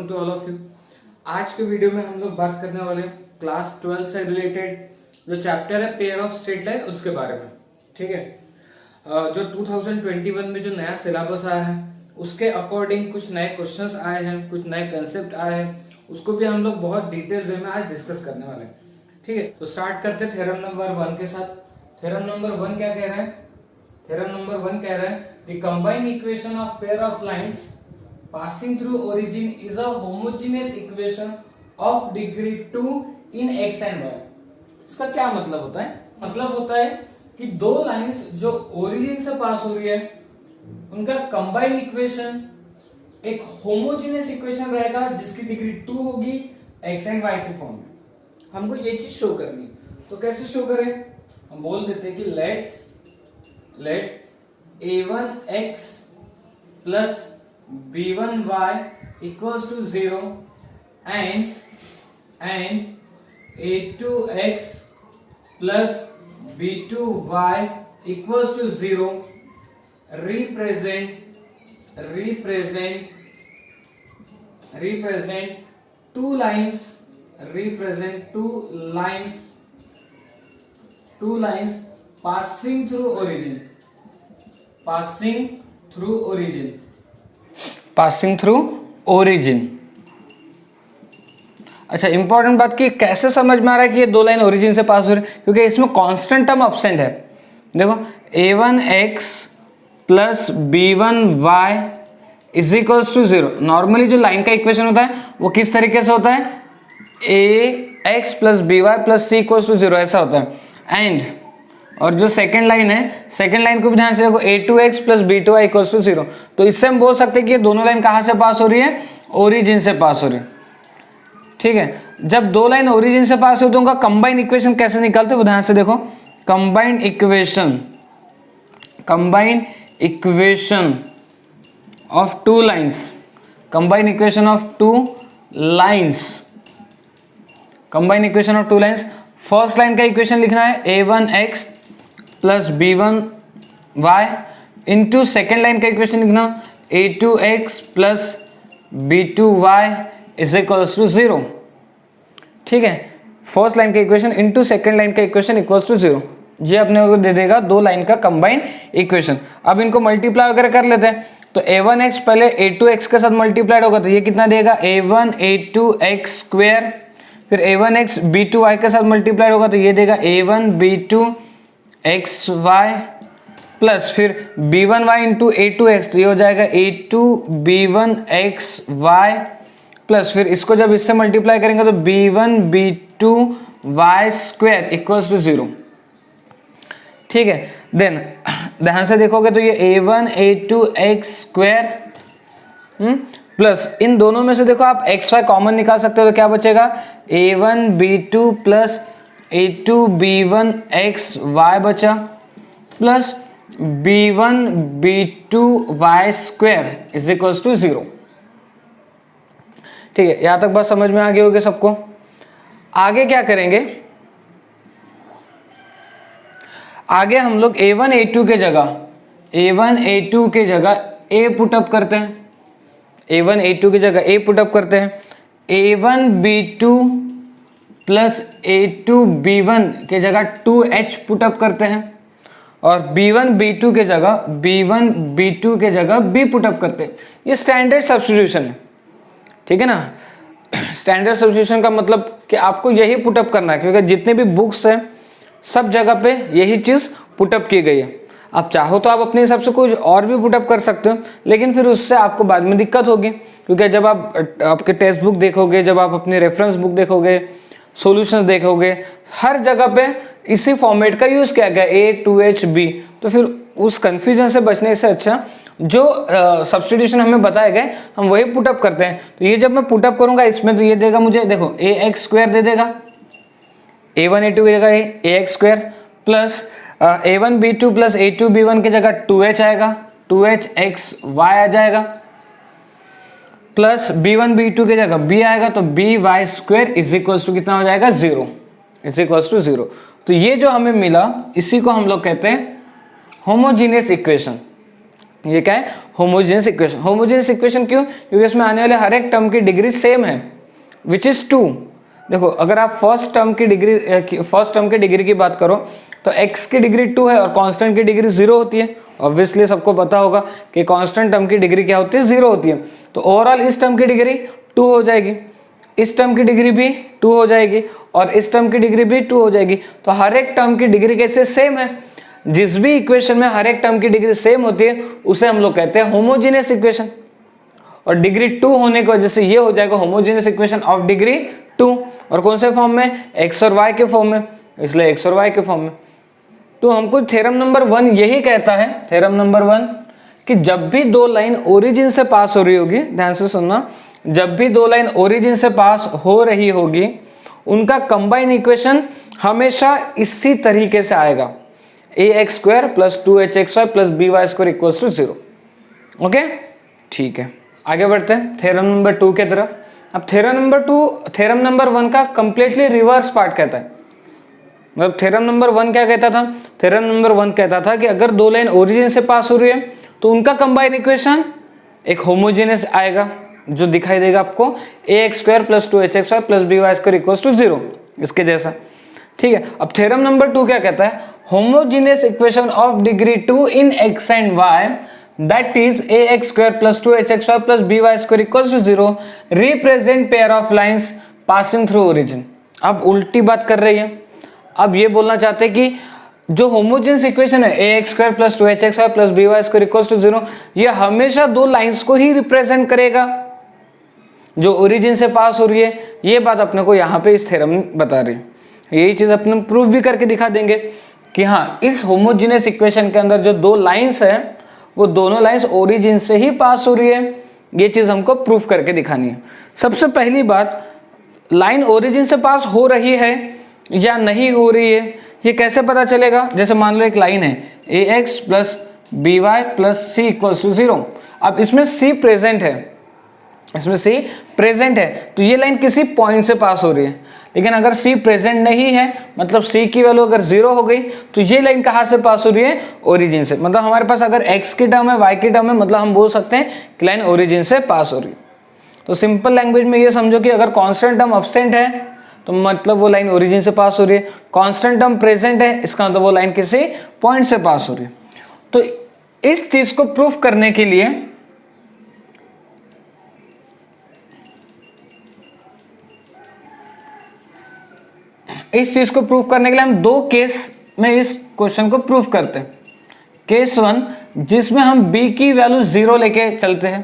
Welcome to all of you. आज के video में हम लोग बात करने वाले क्लास 12 से रिलेटेड जो चैप्टर है पेयर ऑफ स्ट्रेट लाइन उसके बारे में। ठीक है, जो 2021 में जो नया सिलेबस आया है उसके अकॉर्डिंग कुछ नए क्वेश्चंस आए हैं, कुछ नए कंसेप्ट आए हैं, उसको भी हम लोग बहुत डिटेल वे में आज डिस्कस करने वाले हैं। ठीक है, तो स्टार्ट करते हैं थ्योरम नंबर 1 के साथ। थ्योरम नंबर 1 क्या कह रहा है? थ्योरम नंबर 1 कह रहा है the combined equation of pair of lines passing through origin is a homogeneous equation of degree 2 in x and y। इसका क्या मतलब होता है? मतलब होता है कि दो लाइंस जो ओरिजिन से पास हो रही है उनका कंबाइंड इक्वेशन एक होमोजेनियस इक्वेशन रहेगा जिसकी डिग्री 2 होगी x एंड y के फॉर्म में। हमको ये चीज शो करनी है, तो कैसे शो करें? हम बोल देते हैं कि let a1x plus b1y equals to 0 and a2x plus b2y equals to 0 represent two lines passing through origin। अच्छा, इंपॉर्टेंट बात कि कैसे समझ में आ रहा है कि ये दो लाइन ओरिजिन से पास हो रही है, क्योंकि इसमें कांस्टेंट टर्म एब्सेंट है। देखो a1x plus b1y is equals to 0। Normally जो लाइन का इक्वेशन होता है वो किस तरीके से होता है? ax plus by plus c equals to 0 ऐसा होता है। एंड और जो सेकंड लाइन है, सेकंड लाइन को भी ध्यान से देखो, a2x plus b2y equals to 0। तो इससे हम बोल सकते हैं कि ये दोनों लाइन कहाँ से पास हो रही है? ओरिजिन से पास हो रही है। ठीक है, जब दो लाइन ओरिजिन से पास हो तो उनका कंबाइंड इक्वेशन कैसे निकालते हैं वो ध्यान से देखो। Combined equation of two lines, combined equation of two lines. First line का इक्वेशन लिखना है a1x plus b1y into second line का इक्वेशन लिखना a2x plus b2y is equals to 0। ठीक है, फर्स्ट लाइन का इक्वेशन इंटू सेकेंड लाइन का equation equals to 0। ये अपने को दे देगा दो लाइन का कंबाइंड इक्वेशन। अब इनको मल्टीप्लाई वगैरह कर लेते हैं, तो a1x पहले a2x के साथ मल्टीप्लाइड होगा तो ये कितना देगा? a1 a2x square. फिर a1x b2y के साथ मल्टीप्लाइड होगा तो ये देगा a1 b2xy प्लस फिर b1y इंटू a2x तो ये हो जाएगा a2 b1xy प्लस फिर इसको जब इससे मल्टीप्लाई करेंगे तो b1 b2y square equals to 0। ठीक है, देन ध्यान से देखोगे तो ये a1 a2x स्क्वायर प्लस इन दोनों में से देखो आप xy कॉमन निकाल सकते हो तो क्या बचेगा? a1 b2 plus a2 b1xy बचा plus b1 b2y square is equals to 0। ठीक है, यहां तक बात समझ में आ गई होगी सबको। आगे क्या करेंगे? आगे हम लोग a1 a2 के जगह a पुटअप करते हैं। a1 a2 की जगह a पुटअप करते हैं। a1 b2 plus a2 b1 के जगह 2h पुटअप करते हैं और b1 b2 के जगह b पुटअप करते हैं। ये स्टैंडर्ड सब्स्टिट्यूशन है। ठीक है ना, स्टैंडर्ड सब्स्टिट्यूशन का मतलब कि आपको यही पुटअप करना है, क्योंकि जितने भी बुक्स हैं सब जगह पे यही चीज़ पुटअप की गई है। आप चाहो तो आप अपने हिसाब से कुछ और भी पुटअप कर सकते हो, लेकिन फिर उससे आपको बाद में दिक्कत होगी, क्योंकि जब आप आपके टेक्स्ट बुक देखोगे, जब आप अपनी रेफरेंस बुक देखोगे, सॉल्यूशंस देखोगे, हर जगह पे इसी फॉर्मेट का यूज़ किया गया a2hb। तो फिर उस कन्फ्यूजन से बचने से अच्छा जो सब्स्टिट्यूशन हमें बताए गए हम वही पुटअप करते हैं। तो ये जब मैं पुटअप करूँगा इसमें तो ये देगा मुझे, देखो ax स्क्वायर दे देगा, a1 a2 की जगह ax square plus a1 b2 plus a2 b1 की जगह 2h आएगा, 2hxy आ जाएगा प्लस b1 b2 की जगह b आएगा तो by square is equals to कितना हो जाएगा? 0 इज इक्वल्स टू 0। तो ये जो हमें मिला इसी को हम लोग कहते हैं होमोजीनियस इक्वेशन। ये क्या है, होमोजेनियस इक्वेशन। होमोजेनियस इक्वेशन क्यों, क्योंकि इसमें आने वाले हर एक टर्म की डिग्री सेम है, विच इज 2। देखो अगर आप फर्स्ट टर्म की डिग्री की बात करो तो x की डिग्री 2 है और कांस्टेंट की डिग्री 0 होती है। ऑब्वियसली सबको पता होगा कि कांस्टेंट टर्म की डिग्री क्या होती है, 0 होती है। तो ओवरऑल इस टर्म की डिग्री 2 हो जाएगी, इस टर्म की डिग्री भी 2 हो जाएगी और इस टर्म की डिग्री भी 2 हो जाएगी। तो हर एक टर्म की डिग्री कैसे सेम है, जिस भी इक्वेशन में हर एक टर्म की डिग्री सेम होती है उसे हम लोग कहते हैं होमोजेनियस इक्वेशन। और डिग्री 2 होने की वजह से ये हो जाएगा होमोजेनियस इक्वेशन ऑफ डिग्री 2। और कौन से फॉर्म में, x और y के फॉर्म में, इसलिए x और y के फॉर्म में। तो हमको थ्योरम नंबर 1 यही कहता है, थ्योरम नंबर 1, कि जब भी दो लाइन ओरिजिन से पास हो रही होगी, ध्यान से सुनना, जब भी दो लाइन ओरिजिन से पास हो रही होगी उनका कंबाइन इक्वेशन हमेशा इसी तरीके से आएगा, ax² + 2hxy + by² = 0। ओके, ठीक है, आगे बढ़ते हैं थ्योरम नंबर 2 के तरफ। अब थ्योरम नंबर 2 थ्योरम नंबर 1 का कंप्लीटली रिवर्स पार्ट कहता है। मतलब थ्योरम नंबर 1 क्या कहता था, थ्योरम नंबर 1 कहता था कि अगर दो लाइन ओरिजिन से पास हो रही है तो उनका कंबाइन इक्वेशन एक होमोजेनियस आएगा, जो दिखाई देगा आपको ax² + 2hxy + by² = 0, इसके जैसा। ठीक है, अब थ्योरम नंबर 2 क्या कहता है, homogeneous equation of degree 2 in x and y, that is ax² + 2hxy + by² = 0 represent pair of lines passing through origin। अब उल्टी बात कर रही है, अब ये बोलना चाहते हैं कि जो होमोजेनियस इक्वेशन है ax² + 2hxy + by² = 0, ये हमेशा दो लाइंस को ही रिप्रेजेंट करेगा जो ओरिजिन से पास हो रही है। ये बात अपने को यहाँ पे इस थ्योरम में बता रही है। यही चीज अपने प्रूफ भी करके दिखा देंगे कि हाँ, इस होमोजेनियस इक्वेशन के अंदर जो दो लाइंस है वो दोनों लाइंस ओरिजिन से ही पास हो रही है। ये चीज हमको प्रूफ करके दिखानी है। सबसे पहली बात, लाइन ओरिजिन से पास हो रही है या नहीं हो रही है ये कैसे पता चलेगा। जैसे मान लो एक लाइन है ax + by + c = 0। अब इसमें c प्रेजेंट है, इसमें c प्रेजेंट है, तो ये लाइन किसी पॉइंट से पास हो रही है। लेकिन अगर c प्रेजेंट नहीं है, मतलब c की वैल्यू अगर 0 हो गई, तो ये लाइन कहाँ से पास हो रही है, ओरिजिन से। मतलब हमारे पास अगर x की टर्म है, y की टर्म है, मतलब हम बोल सकते हैं कि लाइन ओरिजिन से पास हो रही है। तो सिंपल लैंग्वेज में ये समझो कि अगर कांस्टेंट टर्म अब्सेंट है तो मतलब वो लाइन ओरिजिन से पास हो रही है, कांस्टेंट टर्म प्रेजेंट है इसका मतलब वो लाइन किसी पॉइंट से पास हो रही है। तो इस चीज को प्रूफ करने के लिए हम दो केस में इस क्वेश्चन को प्रूफ करते हैं। केस 1 जिसमें हम b की वैल्यू 0 लेके चलते हैं,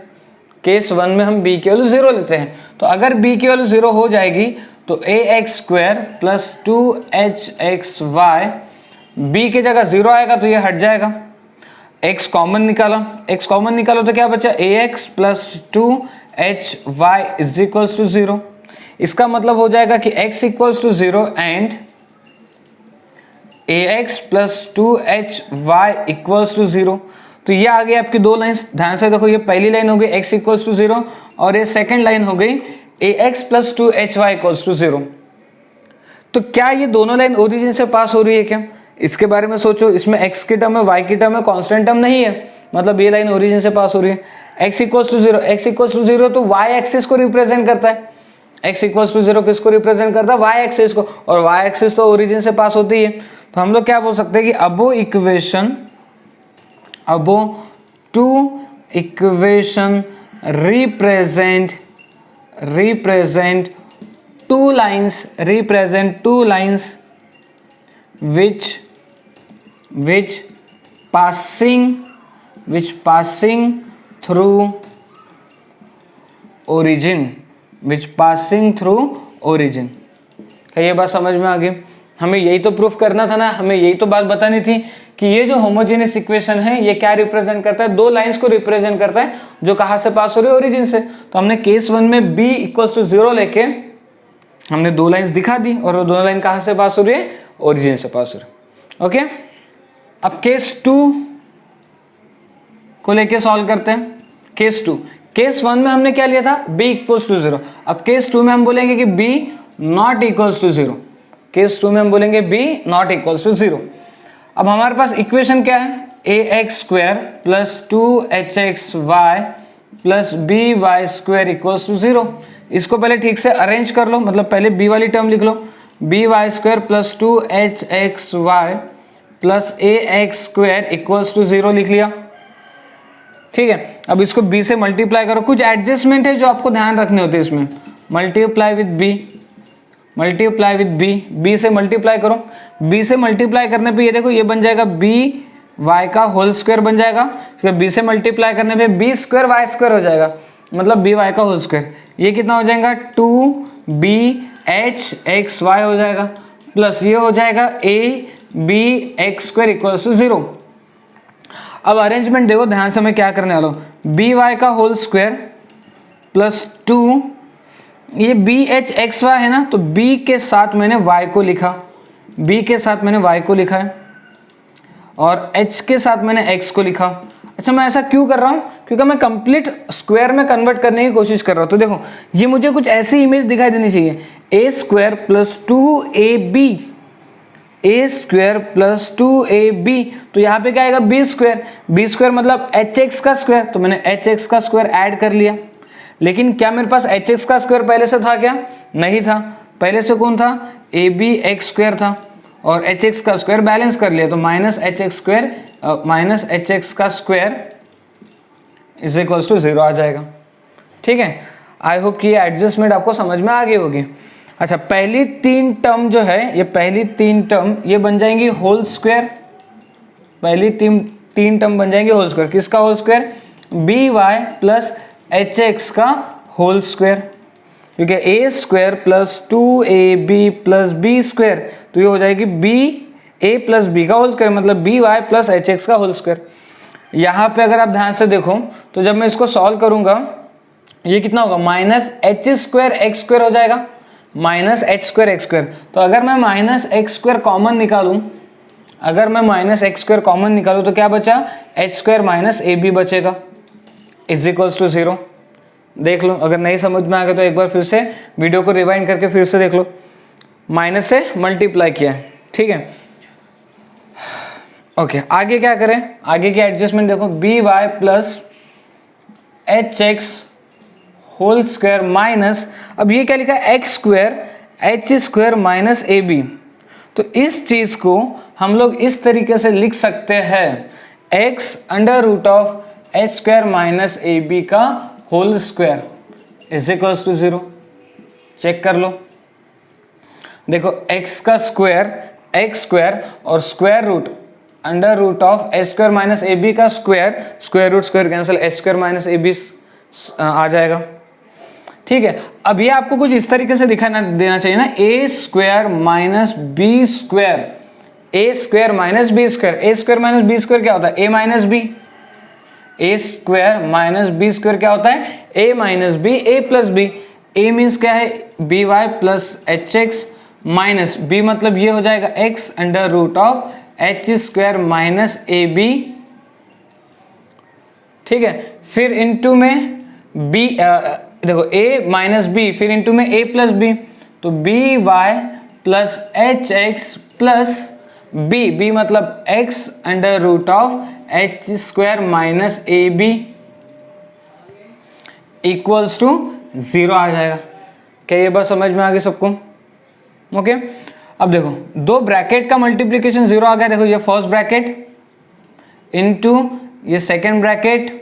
केस 1 में हम b की वैल्यू 0 लेते हैं। तो अगर b की वैल्यू 0 हो जाएगी तो ax² + 2hxy, b की जगह 0 आएगा तो ये हट जाएगा। x कॉमन निकालो तो क्या बचा, ax + 2hy = 0। इसका मतलब हो जाएगा कि x = 0 एंड ax + 2hy = 0। तो ये आ गई आपकी दो लाइंस। ध्यान से देखो, ये पहली लाइन हो गई x = 0 और ये सेकंड लाइन हो गई ax + 2hy = 0। तो क्या ये दोनों लाइन ओरिजिन से पास हो रही है क्या, इसके बारे में सोचो। इसमें x की टर्म है, y की टर्म है, कांस्टेंट टर्म नहीं है, मतलब ये लाइन ओरिजिन से पास हो रही है। x = 0 तो y एक्सिस को रिप्रेजेंट करता है। x = 0 किसको रिप्रेजेंट करता है, y एक्सिस को, और y एक्सिस तो ओरिजिन से पास होती है। तो हम लोग क्या बोल सकते हैं कि above two equation represent two lines which passing through origin। क्या ये बात समझ में आ गई। हमें यही तो प्रूफ करना था ना, हमें यही तो बात बतानी थी कि ये जो होमोजेनियस इक्वेशन है ये क्या रिप्रेजेंट करता है, दो लाइंस को रिप्रेजेंट करता है जो कहाँ से पास हो रही है, ओरिजिन से। तो हमने केस 1 में b = 0 लेके हमने दो लाइंस दिखा दी और वो दोनों लाइन कहाँ से पास हो रही है, ओरिजिन से पास हो रही है। ओके, अब केस 2 को लेके सॉल्व करते हैं। केस 1 में हमने क्या लिया था, b = 0। अब केस 2 में हम बोलेंगे कि b ≠ 0। केस 2 में हम बोलेंगे b ≠ 0। अब हमारे पास इक्वेशन क्या है, ax² plus 2hxy plus by² = 0। इसको पहले ठीक से अरेंज कर लो, मतलब पहले b वाली टर्म लिख लो, by² plus 2hxy plus ax² = 0 लिख लिया। ठीक है, अब इसको b से मल्टीप्लाई करो। कुछ एडजस्टमेंट है जो आपको ध्यान रखने होते हैं इसमें। मल्टीप्लाई विद b से मल्टीप्लाई करो। b से मल्टीप्लाई करने पे ये देखो ये बन जाएगा by² बन जाएगा। फिर b से मल्टीप्लाई करने पे b²y² हो जाएगा, मतलब by²। ये कितना हो जाएगा 2bhxy हो जाएगा, प्लस ये हो जाएगा abx² = 0। अब अरेंजमेंट देखो ध्यान से, मैं क्या करने वाला हूँ, by² प्लस 2, ये bhxy है ना, तो b के साथ मैंने y को लिखा, है और h के साथ मैंने x को लिखा। अच्छा, मैं ऐसा क्यों कर रहा हूँ, क्योंकि मैं कंप्लीट स्क्वायर में कन्वर्ट करने की कोशिश कर रहा हूँ। तो देखो ये मुझे कुछ ऐसी इमेज दिखाई देनी चाहिए, a² प्लस 2ab, तो यहाँ पे क्या आएगा b² मतलब hx का स्क्वायर, तो मैंने hx का स्क्वायर ऐड कर लिया। लेकिन क्या मेरे पास hx का स्क्वायर पहले से था क्या? नहीं था। पहले से कौन था? abx² था, और hx का स्क्वायर बैलेंस कर लिया, तो माइनस hx का स्क्वायर = 0 आ जाएगा। ठीक है, आई होप कि ये एडजस्टमेंट आपको समझ में आ गई होगी। अच्छा, पहली 3 टर्म जो है, ये पहली 3 टर्म ये बन जाएंगी होल स्क्वायर। पहली 3 टर्म बन जाएंगे होल स्क्वायर। किसका whole square? by plus hx का होल स्क्वायर, क्योंकि a² plus 2ab plus b², तो ये हो जाएगी a प्लस b का होल स्क्वायर, मतलब by प्लस hx का होल स्क्वायर। यहाँ पे अगर आप ध्यान से देखो तो जब मैं इसको सॉल्व करूंगा ये कितना होगा? -h² हो जाएगा, -h²। तो अगर मैं -x² कॉमन निकालूं, तो क्या बचा? h² माइनस ab बचेगा = 0। देख लो, अगर नहीं समझ में आ गया तो एक बार फिर से वीडियो को रिवाइंड करके फिर से देख लो। माइनस से मल्टीप्लाई किया है, ठीक है। ओके, आगे क्या करें? आगे की एडजस्टमेंट देखो, by plus hx whole square minus, अब ये क्या लिखा है? h² minus ab। तो इस चीज को हम लोग इस तरीके से लिख सकते हैं, x √h² माइनस ab का होल स्क्वायर = 0। चेक कर लो, देखो x का स्क्वायर और square root √h² minus ab का square root cancel, h² minus ab आ जाएगा। ठीक है, अब ये आपको कुछ इस तरीके से दिखाना देना चाहिए ना, a² minus b², a² minus b² क्या होता है? a minus b। a² minus b² क्या होता है? a minus b, a plus b। a means क्या है? by plus hx minus b, मतलब ये हो जाएगा x √h² माइनस ab। ठीक है, फिर इनटू में b, देखो a माइनस b, फिर इनटू में a प्लस b, तो by plus hx plus b मतलब x √h² माइनस ab = 0 आ जाएगा। क्या ये बात समझ में आ गई सबको? ओके, अब देखो दो ब्रैकेट का मल्टीप्लिकेशन 0 आ गया। देखो ये फर्स्ट ब्रैकेट इनटू ये सेकेंड ब्रैकेट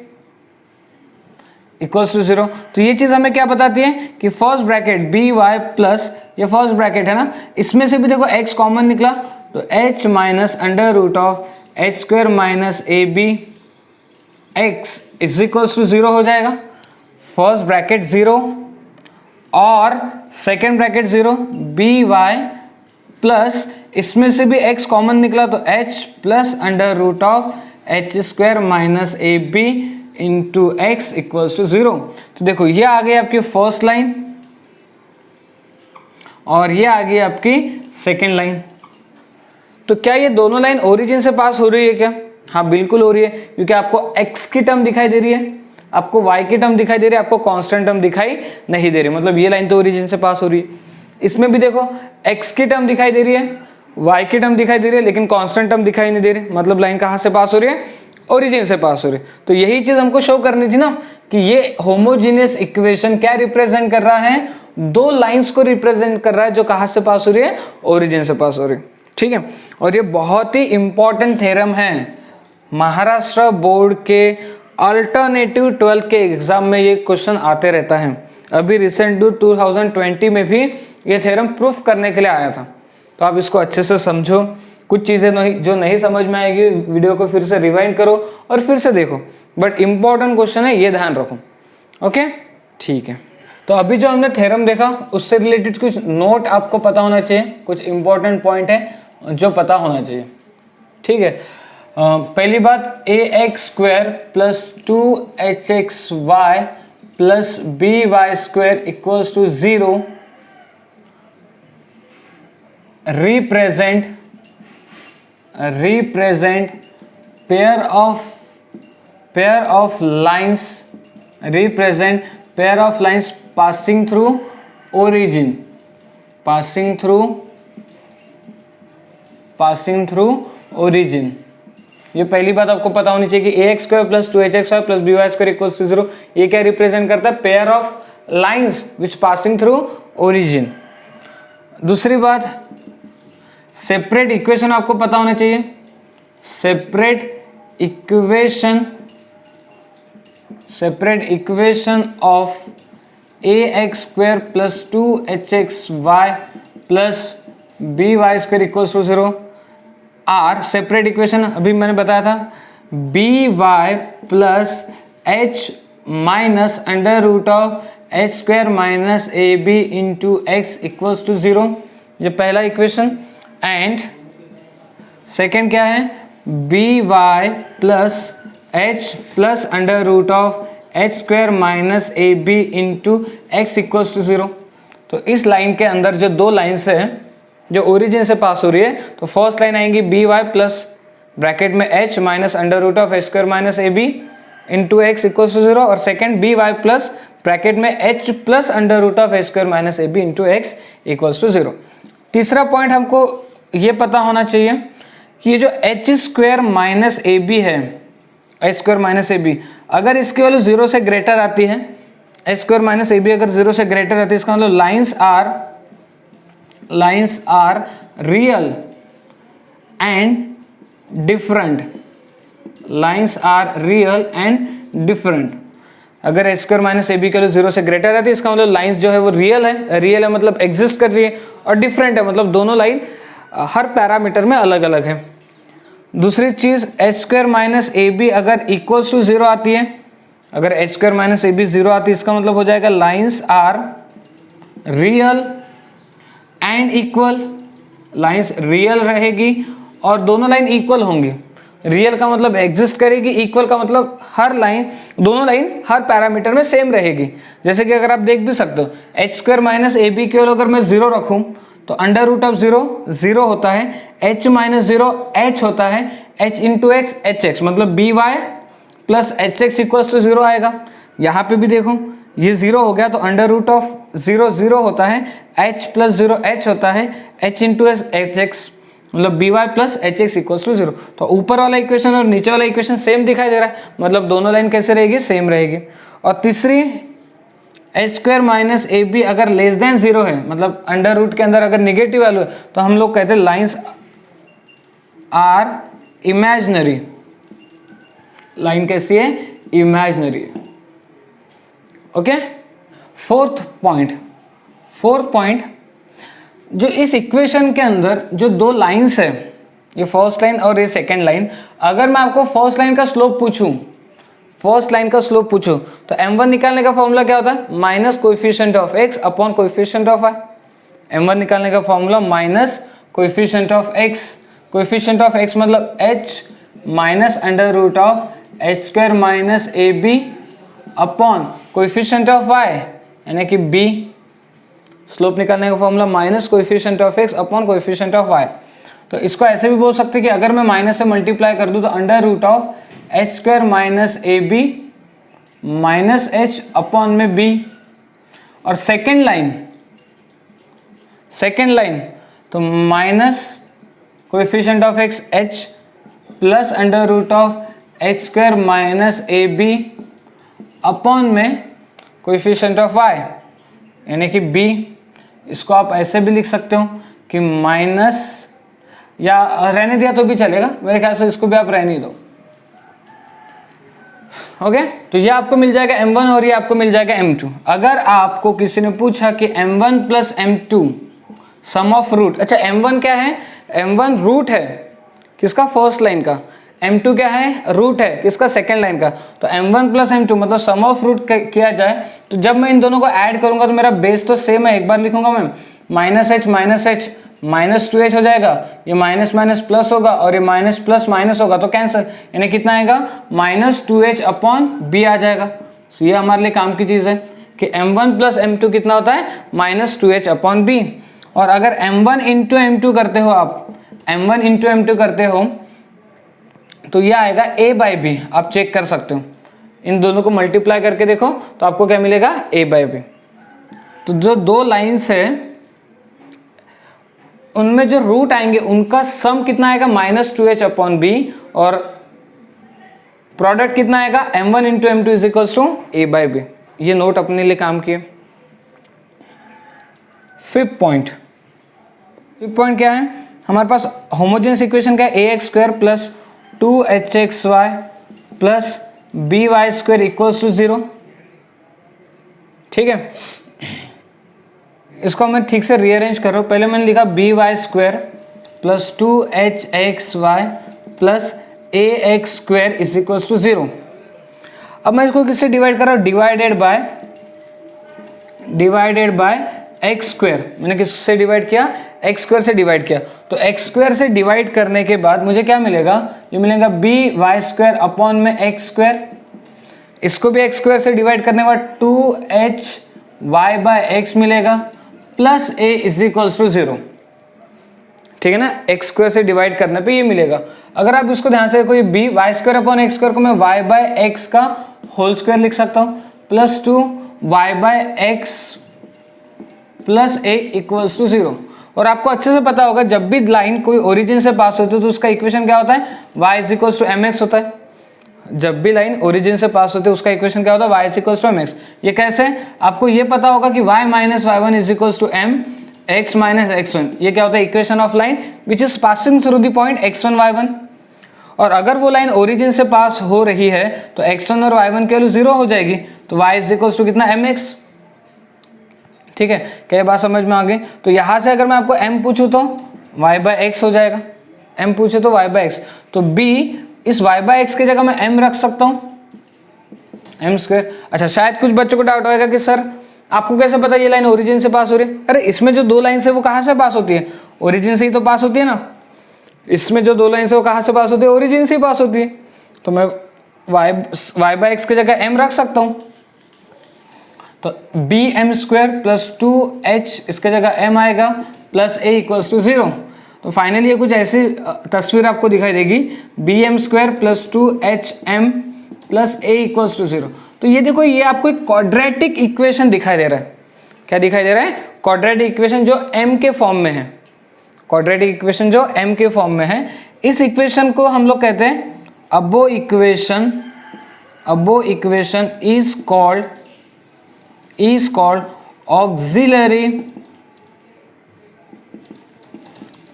= 0। तो ये चीज हमें क्या बताती है कि फर्स्ट ब्रैकेट by प्लस ये फर्स्ट ब्रैकेट है ना, इसमें से भी देखो x कॉमन निकला, तो h minus √h² minus ab x = 0 हो जाएगा। फर्स्ट ब्रैकेट 0 और सेकेंड ब्रैकेट 0, by प्लस इसमें से भी x कॉमन निकला, तो h plus √h² minus ab into x = 0। तो देखो ये आ गई आपकी फर्स्ट लाइन और ये आ गई आपकी सेकेंड लाइन। तो क्या ये दोनों लाइन ओरिजिन से पास हो रही है क्या? हाँ बिल्कुल हो रही है, क्योंकि आपको x की टर्म दिखाई दे रही है, आपको y की टर्म दिखाई दे रही है, आपको कांस्टेंट टर्म दिखाई नहीं दे रही, मतलब ये लाइन तो ओरिजिन से पास हो रही है। इसमें भी देखो x की टर्म दिखाई दे रही है, y की टर्म दिखाई दे रही है लेकिन कांस्टेंट टर्म दिखाई नहीं दे रही, मतलब लाइन कहाँ से पास हो रही है, ओरिजिन से पास हो रही है। तो यही चीज हमको शो करनी थी ना कि ये होमोजीनियस इक्वेशन क्या रिप्रेजेंट कर रहा है, दो लाइंस को रिप्रेजेंट कर रहा है जो कहाँ से पास हो रही है, ओरिजिन से पास हो रही है। ठीक है, और ये बहुत ही इंपॉर्टेंट थ्योरम है, महाराष्ट्र बोर्ड के अल्टरनेटिव 12th के एग्जाम में ये क्वेश्चन आते रहता है। अभी रिसेंट 2020 में भी ये थ्योरम प्रूफ करने के लिए आया था। तो आप इसको अच्छे से समझो, कुछ चीज़ें जो नहीं समझ में आएगी वीडियो को फिर से रिवाइंड करो और फिर से देखो, बट इंपॉर्टेंट क्वेश्चन है, ये ध्यान रखो। ओके, ठीक है। तो अभी जो हमने थ्योरम देखा उससे रिलेटेड कुछ नोट आपको पता होना चाहिए, कुछ इंपॉर्टेंट पॉइंट है जो पता होना चाहिए। ठीक है, पहली बात ax square plus 2hxy plus by square equals to 0 represent pair of lines passing through origin। ये पहली बात आपको पता होनी चाहिए कि ax square plus 2hxy plus by square equals to 0, ये क्या रिप्रेजेंट करता है, pair of lines which passing through origin. दूसरी बात, सेपरेट इक्वेशन आपको पता होना चाहिए, separate equation of ax square plus 2hxy plus by square equals to 0 are separate equation अभी मैंने बताया था by plus h minus under root of h square minus ab into x equals to 0, ये पहला इक्वेशन। एंड सेकेंड क्या है, by plus h plus under root of h square minus ab into x equals to 0। तो इस line के अंदर जो दो लाइन्स है जो ओरिजिन से पास हो रही है, तो फर्स्ट लाइन आएंगी by प्लस ब्रैकेट में h minus under root of h square minus ab into x equals to 0, और सेकेंड by प्लस ब्रैकेट में h plus under root of h square minus ab into x equals to 0। तीसरा point हमको ये पता होना चाहिए कि ये जो h स्क्वायर माइनस ab है, h स्क्वायर माइनस ab, अगर इसकी वैल्यू 0 से ग्रेटर आती है, h स्क्वायर माइनस ab अगर 0 से ग्रेटर आती है, इसका मतलब lines are real and different, lines are real and different. अगर h स्क्वायर माइनस ab की वैल्यू 0 से ग्रेटर आती है, इसका मतलब लाइन्स जो है वो रियल है मतलब एग्जिस्ट कर रही है, और डिफरेंट है मतलब दोनों लाइन हर पैरामीटर में अलग अलग है। दूसरी चीज, h स्क्वायर माइनस ab अगर इक्वल्स टू 0 आती है, अगर h स्क्वायर माइनस ab 0 आती है, इसका मतलब हो जाएगा lines are real and equal, lines real रहेगी और दोनों लाइन इक्वल होंगी। रियल का मतलब एग्जिस्ट करेगी, इक्वल का मतलब हर लाइन, दोनों लाइन हर पैरामीटर में सेम रहेगी। जैसे कि अगर आप देख भी सकते हो, h स्क्वायर माइनस ab की वैल्यू अगर मैं 0 रखूं तो अंडर रूट ऑफ 0 0 होता है, h माइनस 0 h होता है, h into x h x, मतलब by plus h x equals to 0 आएगा। यहाँ पे भी देखो ये 0 हो गया तो अंडर रूट ऑफ 0 0 होता है, h प्लस 0 h होता है, h इंटू एच एक्स मतलब by plus h x equals to 0। तो ऊपर वाला इक्वेशन और नीचे वाला इक्वेशन सेम दिखाई दे रहा है, मतलब दोनों लाइन कैसे रहेगी, सेम रहेगी। और तीसरी, h स्क्वायर माइनस ab अगर लेस देन 0 है, मतलब अंडर रूट के अंदर अगर निगेटिव वैल्यू है, तो हम लोग कहते हैं लाइन्स आर इमेजिनरी, लाइन कैसी है, इमेजिनरी। ओके, फोर्थ पॉइंट, जो इस इक्वेशन के अंदर जो दो लाइंस है, ये फर्स्ट लाइन और ये सेकेंड लाइन, अगर मैं आपको फर्स्ट लाइन का स्लोप पूछूं तो m1 निकालने का फॉर्मूला क्या होता है, minus coefficient of x upon coefficient of y। m1 निकालने का formula minus coefficient of x मतलब h minus under root of h square minus ab upon coefficient of y यानी कि b। स्लोप निकालने का formula minus coefficient of x upon coefficient of y। तो इसको ऐसे भी बोल सकते हैं कि अगर मैं माइनस से मल्टीप्लाई कर दूं तो under root of h square minus ab minus h upon में b। और सेकेंड लाइन तो minus coefficient of x h plus under root of h square minus a b upon में कोएफिशिएंट ऑफ y यानी कि b। इसको आप ऐसे भी लिख सकते हो कि माइनस, या रहने दिया तो भी चलेगा, मेरे ख्याल से इसको भी आप रहने दो। ओके, तो ये आपको मिल जाएगा m1 और ये आपको मिल जाएगा m2। अगर आपको किसी ने पूछा कि m1 plus m2 some of root, अच्छा m1 क्या है, m1 रूट है किसका, फर्स्ट लाइन का, m2 क्या है, रूट है किसका, सेकेंड लाइन का। तो m1 प्लस m2 मतलब सम ऑफ रूट किया जाए तो जब मैं इन दोनों को ऐड करूंगा तो मेरा बेस तो सेम है। एक बार लिखूंगा मैं माइनस h माइनस 2h हो जाएगा, ये माइनस माइनस प्लस होगा और ये माइनस प्लस माइनस होगा तो कैंसिल, यानी कितना आएगा माइनस 2h अपॉन b आ जाएगा। तो ये हमारे लिए काम की चीज़ है कि m1 प्लस m2 कितना होता है, माइनस 2h अपॉन b। और अगर m1 इंटू m2 करते हो आप, m1 इंटू m2 करते हो तो ये आएगा a बाई बी। आप चेक कर सकते हो, इन दोनों को मल्टीप्लाई करके देखो तो आपको क्या मिलेगा, a बाई बी। तो जो दो लाइन्स है उनमें जो रूट आएंगे उनका सम कितना आएगा, माइनस 2h अपॉन बी, और प्रोडक्ट कितना आएगा, m1 into m2 is equals to a by b. ये नोट अपने लिए काम किए। फिफ्थ पॉइंट क्या है हमारे पास, होमोजेनियस इक्वेशन क्या है, ax square plus 2hxy plus by square equals to 0। ठीक है, इसको मैं ठीक से रीअरेंज कर रहा हूँ। पहले मैंने लिखा by square plus 2hxy plus ax square is equals to 0। अब मैं इसको किससे डिवाइड कर रहा हूँ, डिवाइडेड बाय एक्स स्क्वायर। मैंने किससे डिवाइड किया, एक्स स्क्वायर से डिवाइड किया। तो एक्स स्क्वायर से डिवाइड करने के बाद मुझे क्या मिलेगा, ये मिलेगा by स्क्वायर अपॉन में एक्स स्क्वायर। इसको भी एक्स स्क्वायर से डिवाइड करने के बाद 2hy बाय एक्स मिलेगा plus a is equals to 0। ठीक है ना, एक्स स्क्वायर से डिवाइड करने पे ये मिलेगा। अगर आप इसको ध्यान से कोई by square upon x square को मैं y बाय एक्स का होल स्क्वायर लिख सकता हूँ plus 2y by x plus a equals to 0। और आपको अच्छे से पता होगा जब भी लाइन कोई ओरिजिन से पास होती है तो उसका इक्वेशन क्या होता है, y is equals to mx होता है। जब भी लाइन ओरिजिन से पास होती है उसका इक्वेशन क्या होता है, y is equals to mx। ये कैसे, आपको ये पता होगा कि y minus y1 is equals to m x minus x1। ये क्या होता है, equation of line which is passing through the point x1 y1। और अगर वो लाइन ओरिजिन से पास हो रही है तो x1 और y1 की वैल्यू 0 हो जाएगी, तो y इज इक्वल्स टू कितना, mx। ठीक है, क्या बात समझ में आ गई। तो यहाँ से अगर मैं आपको m पूछूँ तो y बाय x हो जाएगा, m पूछे तो y बाय x। तो b, इस y बाय x की जगह मैं m रख सकता हूँ, m स्क्वायर। अच्छा, शायद कुछ बच्चों को डाउट होगा कि सर आपको कैसे पता ये लाइन ओरिजिन से पास हो रही है। अरे इसमें जो दो लाइन है वो कहाँ से पास होती है, ओरिजिन से ही तो पास होती है ना। इसमें जो दो लाइन है वो कहाँ से पास होती है, ओरिजिन से ही पास होती है। तो मैं y बाय x की जगह m रख सकता हूँ। तो bm स्क्वायर प्लस 2h इसके जगह m आएगा प्लस a इक्वल्स टू 0। तो फाइनली ये कुछ ऐसी तस्वीर आपको दिखाई देगी, bm square plus 2hm plus a equals to 0। तो ये देखो, ये आपको एक क्वाड्रेटिक इक्वेशन दिखाई दे रहा है। क्या दिखाई दे रहा है, क्वाड्रेटिक इक्वेशन जो m के फॉर्म में है, क्वाड्रेटिक इक्वेशन जो m के फॉर्म में है। इस इक्वेशन को हम लोग कहते हैं अबो equation is called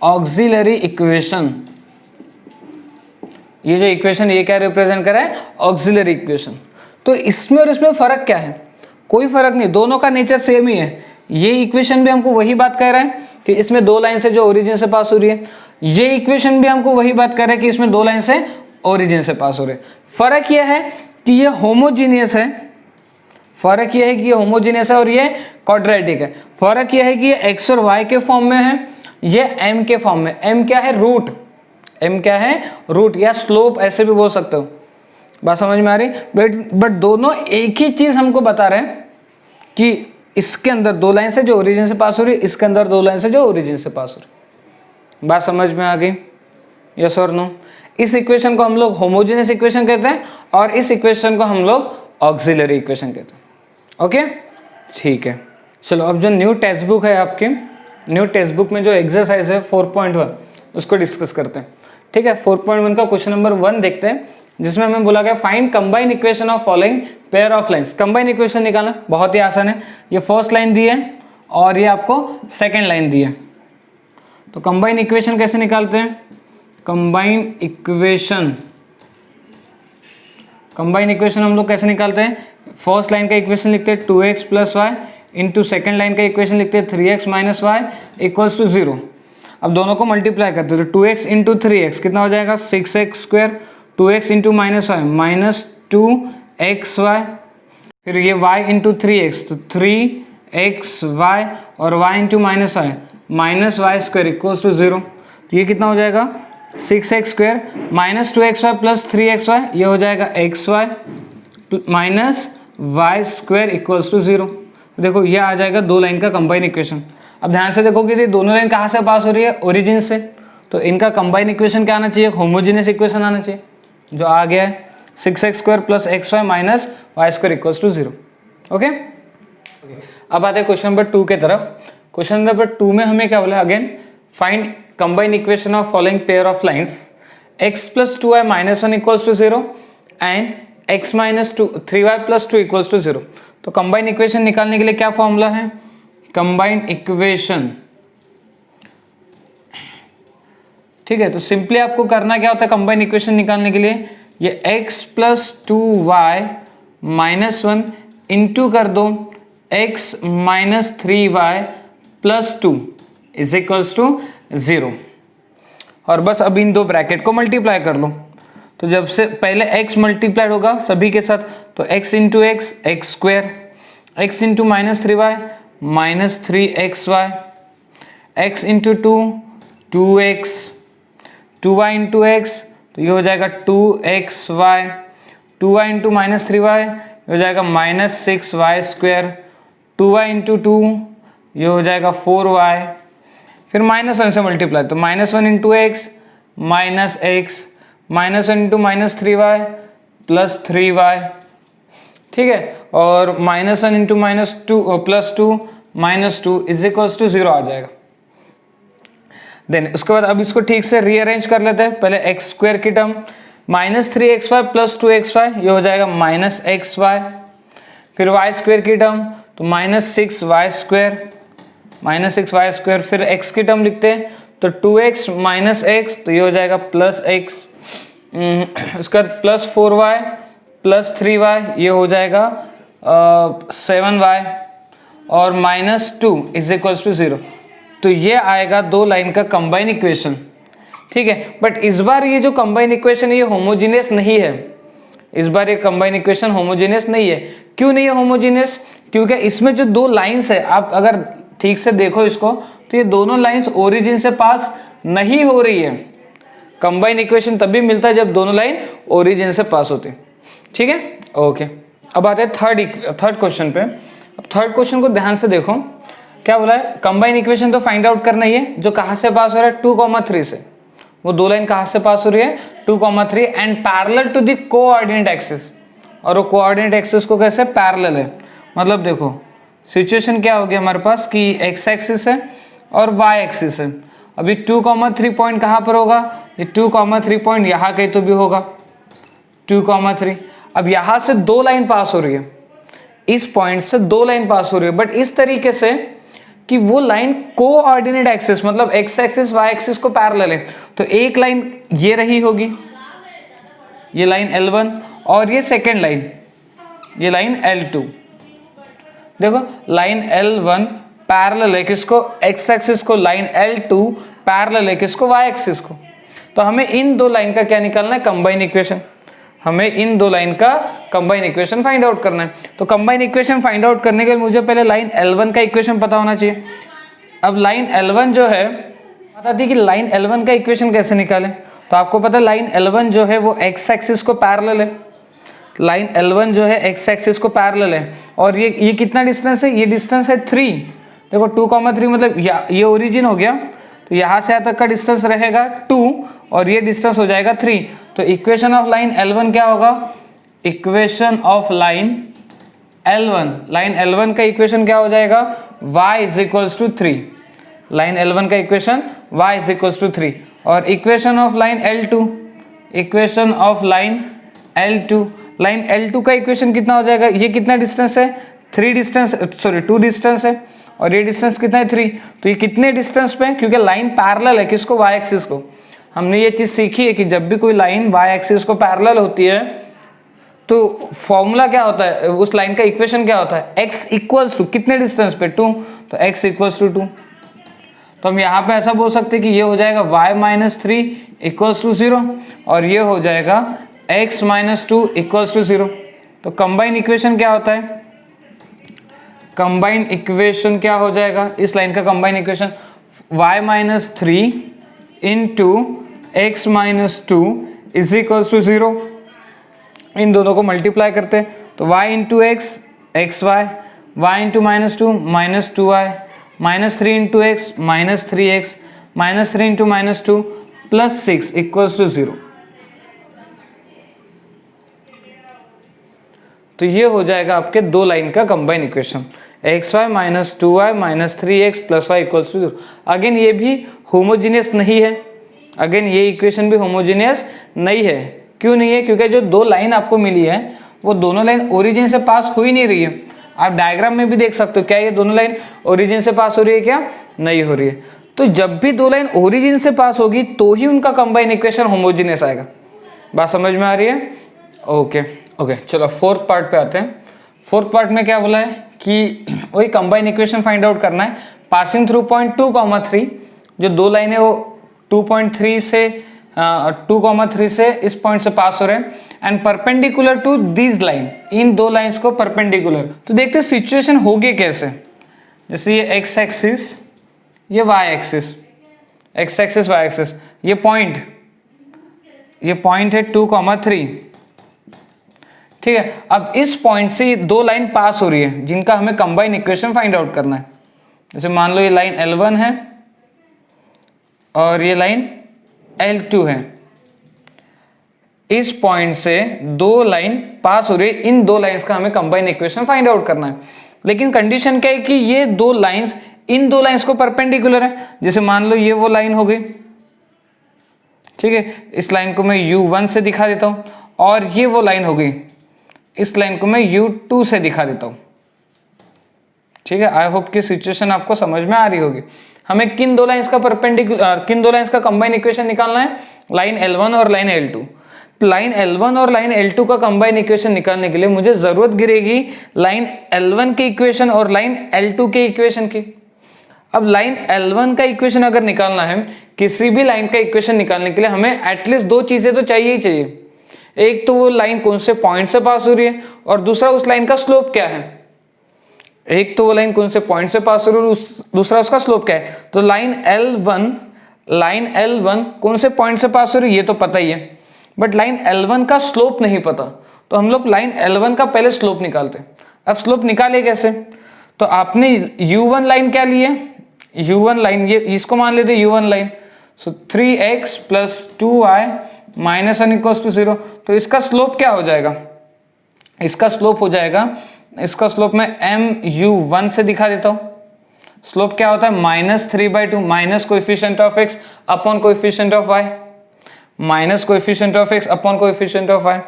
auxiliary equation। ये जो इक्वेशन ये क्या रिप्रेजेंट कर रहा है, ऑक्सिलरी इक्वेशन। तो इसमें और इसमें फर्क क्या है, कोई फर्क नहीं, दोनों का नेचर सेम ही है। ये इक्वेशन भी हमको वही बात कह रहा है कि इसमें दो लाइन से जो ओरिजिन से पास हो रही है, ये इक्वेशन भी हमको वही बात कर रहा है कि इसमें दो लाइन से ओरिजिन से पास हो रहे हैं। फर्क यह है कि ये होमोजीनियस है, फर्क यह है कि ये होमोजीनियस है और ये क्वाड्रेटिक है। फर्क यह है कि ये एक्स और वाई के फॉर्म में है, ये एम के फॉर्म में। एम क्या है, रूट। एम क्या है, रूट या स्लोप, ऐसे भी बोल सकते हो। बात समझ में आ रही। बट दोनों एक ही चीज हमको बता रहे हैं कि इसके अंदर दो लाइन से जो ओरिजिन से पास हो रही है, इसके अंदर दो लाइन से जो ओरिजिन से पास हो रही है। बात समझ में आ गई, यस और नो। इस इक्वेशन को हम लोग होमोजेनियस इक्वेशन कहते हैं और इस इक्वेशन को हम लोग ऑक्सिलरी इक्वेशन कहते हैं। ओके, ठीक है। चलो, अब जो न्यू टेक्स्ट बुक है आपकी, न्यू टेक्स्ट बुक में जो एक्सरसाइज है 4.1, उसको डिस्कस करते हैं। ठीक है, 4.1 का क्वेश्चन नंबर 1 देखते हैं, जिसमें हमें बोला गया find combine equation of following pair of lines. Combine equation निकालना बहुत ही आसान है। ये फर्स्ट लाइन दी है और ये आपको सेकेंड लाइन दी है। तो कंबाइन इक्वेशन कैसे निकालते हैं? कंबाइन इक्वेशन हम लोग कैसे निकालते हैं? फर्स्ट लाइन का इक्वेशन लिखते हैं 2x plus y into second line का इक्वेशन लिखते हैं 3x minus Y equals to 0। अब दोनों को मल्टीप्लाई करते हैं तो 2x इंटू 3x कितना हो जाएगा? 6x square, 2x into minus y minus 2xy, फिर ये y इंटू 3x तो 3xy और y into minus y minus y square equals to 0। तो ये कितना हो जाएगा? 6x square minus 2xy plus 3xy, ये हो जाएगा xy minus y square equals to 0। तो देखो ये आ जाएगा दो लाइन का कंबाइन इक्वेशन। अब ध्यान से देखो कि ये दोनों लाइन कहाँ से पास हो रही है? ओरिजिन से। तो इनका कंबाइन इक्वेशन क्या आना चाहिए? होमोजेनियस इक्वेशन आना चाहिए, जो आ गया है 6x square plus xy minus y square equals to 0। Okay, अब आते हैं क्वेश्चन नंबर 2 के तरफ। क्वेश्चन नंबर 2 में हमें क्या बोला? Again find combine equation of following pair of lines x plus 2y minus 1 equals to 0 and x minus 3y plus 2 equals to 0। तो कंबाइन इक्वेशन निकालने के लिए क्या फॉर्मूला है? कंबाइन इक्वेशन, ठीक है। तो सिंपली आपको करना क्या होता है कंबाइन इक्वेशन निकालने के लिए? ये x plus 2y minus 1 into कर दो x minus 3y plus 2 is equals to 0, और बस अब इन दो ब्रैकेट को मल्टीप्लाई कर लो। तो जब से पहले x मल्टीप्लाइड होगा सभी के साथ, तो x into x x square, x into minus 3y minus 3xy, x into 2x, 2y into x तो ये हो जाएगा 2xy, 2y into minus 3y ये हो जाएगा minus 6y square, 2y into 2 ये हो जाएगा 4y, फिर माइनस 1 से मल्टीप्लाई तो minus 1 into x minus x, minus 1 into minus 3y plus 3y, ठीक है, और minus 1 into minus 2 plus 2 minus 2 is equals to 0 आ जाएगा। देन उसके बाद अब इसको ठीक से रीअरेंज कर लेते हैं। पहले एक्स स्क्वायर की term minus 3xy plus 2xy ये हो जाएगा माइनस xy, फिर वाई स्क्वायर की टर्म तो minus 6y square, minus 6y square, फिर x की टर्म लिखते हैं तो 2x माइनस x तो ये हो जाएगा प्लस x, उसके बाद प्लस 4y प्लस 3y ये हो जाएगा 7y और माइनस 2 इज इक्वल्स टू 0। तो ये आएगा दो लाइन का कंबाइन इक्वेशन, ठीक है। बट इस बार ये जो कंबाइन इक्वेशन है ये होमोजीनियस नहीं है। इस बार ये कंबाइन इक्वेशन होमोजीनियस नहीं है। क्यों नहीं है होमोजीनियस? क्योंकि इसमें जो दो लाइंस है, आप अगर ठीक से देखो इसको तो ये दोनों लाइंस ओरिजिन से पास नहीं हो रही है। कंबाइन इक्वेशन तभी मिलता है जब दोनों लाइन ओरिजिन से पास होती है, ठीक है। ओके, अब आते हैं थर्ड क्वेश्चन पे। अब थर्ड क्वेश्चन को ध्यान से देखो, क्या बोला है? कंबाइन इक्वेशन तो फाइंड आउट करना ही है, जो कहाँ से पास हो रहा है? 2,3 से। वो दो लाइन कहाँ से पास हो रही है? 2,3 and parallel to the coordinate axis. और वो कोऑर्डिनेट एक्सिस को कैसे? पैरेलल है। मतलब देखो सिचुएशन क्या होगी हमारे पास कि एक्स एक्सिस है और वाई एक्सिस है। अभी 2,3 पॉइंट कहाँ पर होगा? ये 2,3 पॉइंट यहाँ कहीं तो भी होगा 2,3। अब यहाँ से दो लाइन पास हो रही है, इस पॉइंट से दो लाइन पास हो रही है, बट इस तरीके से कि वो लाइन कोऑर्डिनेट एक्सिस मतलब एक्स एक्सिस वाई एक्सिस को पैरेलल है। तो एक लाइन ये रही होगी, ये लाइन L1, और ये सेकेंड लाइन, ये लाइन L2। देखो लाइन L1 पैरेलल है किसको? एक्स एक्सिस को, लाइन L2 पैरेलल है किसको? वाई एक्सिस को। तो हमें इन दो लाइन का क्या निकालना है? Combine equation. हमें इन दो लाइन का कंबाइन इक्वेशन फाइंड आउट करना है। तो कंबाइन इक्वेशन फाइंड आउट करने के लिए मुझे पहले लाइन L1 का इक्वेशन पता होना चाहिए। अब लाइन L1 जो है, बता दी कि लाइन L1 का इक्वेशन कैसे निकालें। तो आपको पता है लाइन L1 जो है वो एक्स एक्सिस को पैरेलल है। लाइन L1 जो है एक्स एक्सिस को पैरेलल है, और ये कितना डिस्टेंस है? ये डिस्टेंस है 3। देखो 2,3 मतलब ये ओरिजिन हो गया, तो यहाँ से यहाँ तक का डिस्टेंस रहेगा 2 और ये डिस्टेंस हो जाएगा 3। तो इक्वेशन ऑफ लाइन L1 क्या होगा? Equation of line L1, line L1 का इक्वेशन क्या हो जाएगा? y is equals to 3। Line L1 का equation y is equals to 3, और equation of line L2, equation of line L2, line L2 का equation कितना हो जाएगा, ये कितना डिस्टेंस है 2 डिस्टेंस है, और ये डिस्टेंस कितना है 3, तो ये कितने डिस्टेंस पे है, क्योंकि लाइन पैरेलल है किसको, y एक्सिस को। हमने ये चीज सीखी है कि जब भी कोई लाइन y एक्सिस को पैरेलल होती है तो फॉर्मूला क्या होता है, उस लाइन का इक्वेशन क्या होता है, x इक्वल्स टू कितने डिस्टेंस पे 2, तो x इक्वल्स टू 2। तो हम यहाँ पे ऐसा बोल सकते हैं कि ये हो जाएगा y माइनस 3 इक्वल्स टू 0, और ये हो जाएगा x माइनस 2 इक्वल्स टू 0। तो कंबाइन इक्वेशन क्या होता है, कंबाइन इक्वेशन क्या हो जाएगा, इस लाइन का combine equation y minus 3 into x minus 2 is equals to 0। इन दोनों को मल्टीप्लाई करते हैं तो y into x x y, y into minus 2 minus 2y, minus 3 into x minus 3x, minus 3 into minus 2 plus 6 equals to 0। तो ये हो जाएगा आपके दो लाइन का combine equation, x y minus 2y minus 3x plus y equals to 0। Again ये भी homogeneous नहीं है, अगेन ये इक्वेशन भी होमोजीनियस नहीं है। क्यों नहीं है, क्योंकि जो दो लाइन आपको मिली है वो दोनों लाइन ओरिजिन से पास हो ही नहीं रही है। आप डायग्राम में भी देख सकते हो, क्या ये दोनों लाइन ओरिजिन से पास हो रही है, क्या नहीं हो रही है। तो जब भी दो लाइन ओरिजिन से पास होगी तो ही उनका कंबाइन इक्वेशन होमोजीनियस आएगा। बात समझ में आ रही है? ओके ओके, चलो फोर्थ पार्ट पे आते हैं। फोर्थ पार्ट में क्या बोला है कि वही कंबाइन इक्वेशन फाइंड आउट करना है पासिंग थ्रू पॉइंट 2,3। जो दो लाइन है वो 2.3 से 2,3 से इस पॉइंट से पास हो रहे हैं and perpendicular to this line, इन दो लाइंस को परपेंडिकुलर। तो देखते हैं सिचुएशन होगी कैसे। जैसे ये एक्स एक्सिस, ये y axis, x axis y axis, ये पॉइंट है 2,3, ठीक है। अब इस पॉइंट से दो लाइन पास हो रही है जिनका हमें कंबाइन इक्वेशन फाइंड आउट करना है। जैसे मान लो ये लाइन L1 है और ये लाइन L2 है। इस पॉइंट से दो लाइन पास हो रही है, इन दो लाइंस का हमें कंबाइन इक्वेशन फाइंड आउट करना है। लेकिन कंडीशन क्या है कि ये दो लाइंस इन दो लाइंस को परपेंडिकुलर है। जैसे मान लो ये वो लाइन हो गई, ठीक है, इस लाइन को मैं U1 से दिखा देता हूं, और ये वो लाइन हो गई, इस लाइन को मैं U2 से दिखा देता हूं, ठीक है। आई होप कि सिचुएशन आपको समझ में आ रही होगी। हमें किन दो लाइंस का परपेंडिकुलर, किन दो लाइंस का कंबाइन इक्वेशन निकालना है, लाइन L1 और लाइन L2। लाइन L1 और लाइन L2 का कंबाइन इक्वेशन निकालने के लिए मुझे जरूरत गिरेगी लाइन L1 के इक्वेशन और लाइन L2 के इक्वेशन की। अब लाइन L1 का इक्वेशन अगर निकालना है, किसी भी लाइन का इक्वेशन निकालने के लिए हमें एटलीस्ट दो चीजें तो चाहिए ही चाहिए। एक तो वो लाइन कौन से पॉइंट से पास हो रही है, और दूसरा उस लाइन का स्लोप क्या है। एक तो वो लाइन कौन से पॉइंट से पास हो रही है, दूसरा उसका स्लोप क्या है। तो लाइन L1 कौन से पॉइंट से पास हो रही है ये तो पता ही है, बट लाइन L1 का स्लोप नहीं पता। तो हम लोग लाइन L1 का पहले स्लोप निकालते हैं। अब स्लोप निकाले कैसे, तो आपने U1 लाइन क्या ली है, U1 लाइन, ये इसको मान लेते U1 line. So 3x plus 2y minus 1 equals to 0। तो इसका स्लोप क्या हो जाएगा, इसका स्लोप हो जाएगा, इसका स्लोप मैं MU1 से दिखा देता हूं। स्लोप क्या होता है, -3/2 minus coefficient of x upon coefficient of y, minus coefficient of x upon coefficient of y।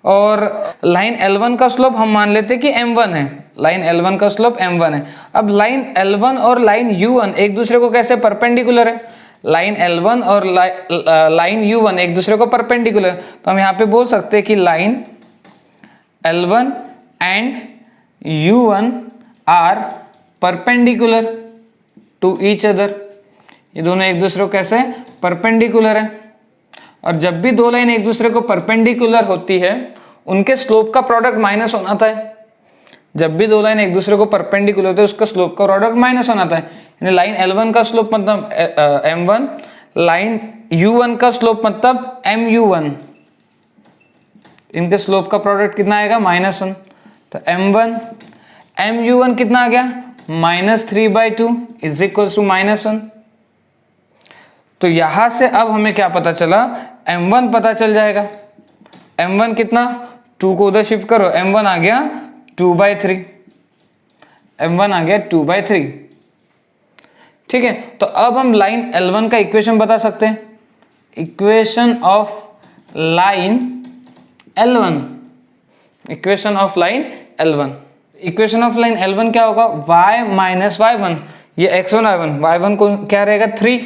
और लाइन L1 का स्लोप हम मान लेते हैं कि M1 है, लाइन L1 का स्लोप M1 है। अब लाइन L1 और लाइन U1 एक दूसरे को कैसे परपेंडिकुलर है, लाइन L1 और लाइन U1 एक दूसरे को परपेंडिकुलर। तो हम यहाँ पे बोल सकते हैं कि line L1 and U1 are perpendicular to each other. ये दोनों एक दूसरे को कैसे परपेंडिकुलर है। और जब भी दो लाइन एक दूसरे को परपेंडिकुलर होती है उनके स्लोप का प्रोडक्ट माइनस होना था। जब भी दो लाइन एक दूसरे को परपेंडिकुलर होते हैं उसका स्लोप का प्रोडक्ट माइनस होना था। यानी लाइन L1 का स्लोप मतलब M1, लाइन U1 का स्लोप मतलब MU1, इनके स्लोप का प्रोडक्ट कितना आएगा, -1। तो M1 MU1 कितना आ गया, -3/2 इज इक्वल टू -1। तो यहां से अब हमें क्या पता चला, M1 पता चल जाएगा। M1 कितना, 2 को उधर शिफ्ट करो, M1 आ गया 2/3, M1 आ गया 2/3। ठीक है, तो अब हम लाइन L1 का इक्वेशन बता सकते हैं। Equation of line L1, equation of line L1, equation of line L1 क्या होगा, y माइनस y1, ये x1 y1, y1 को क्या रहेगा 3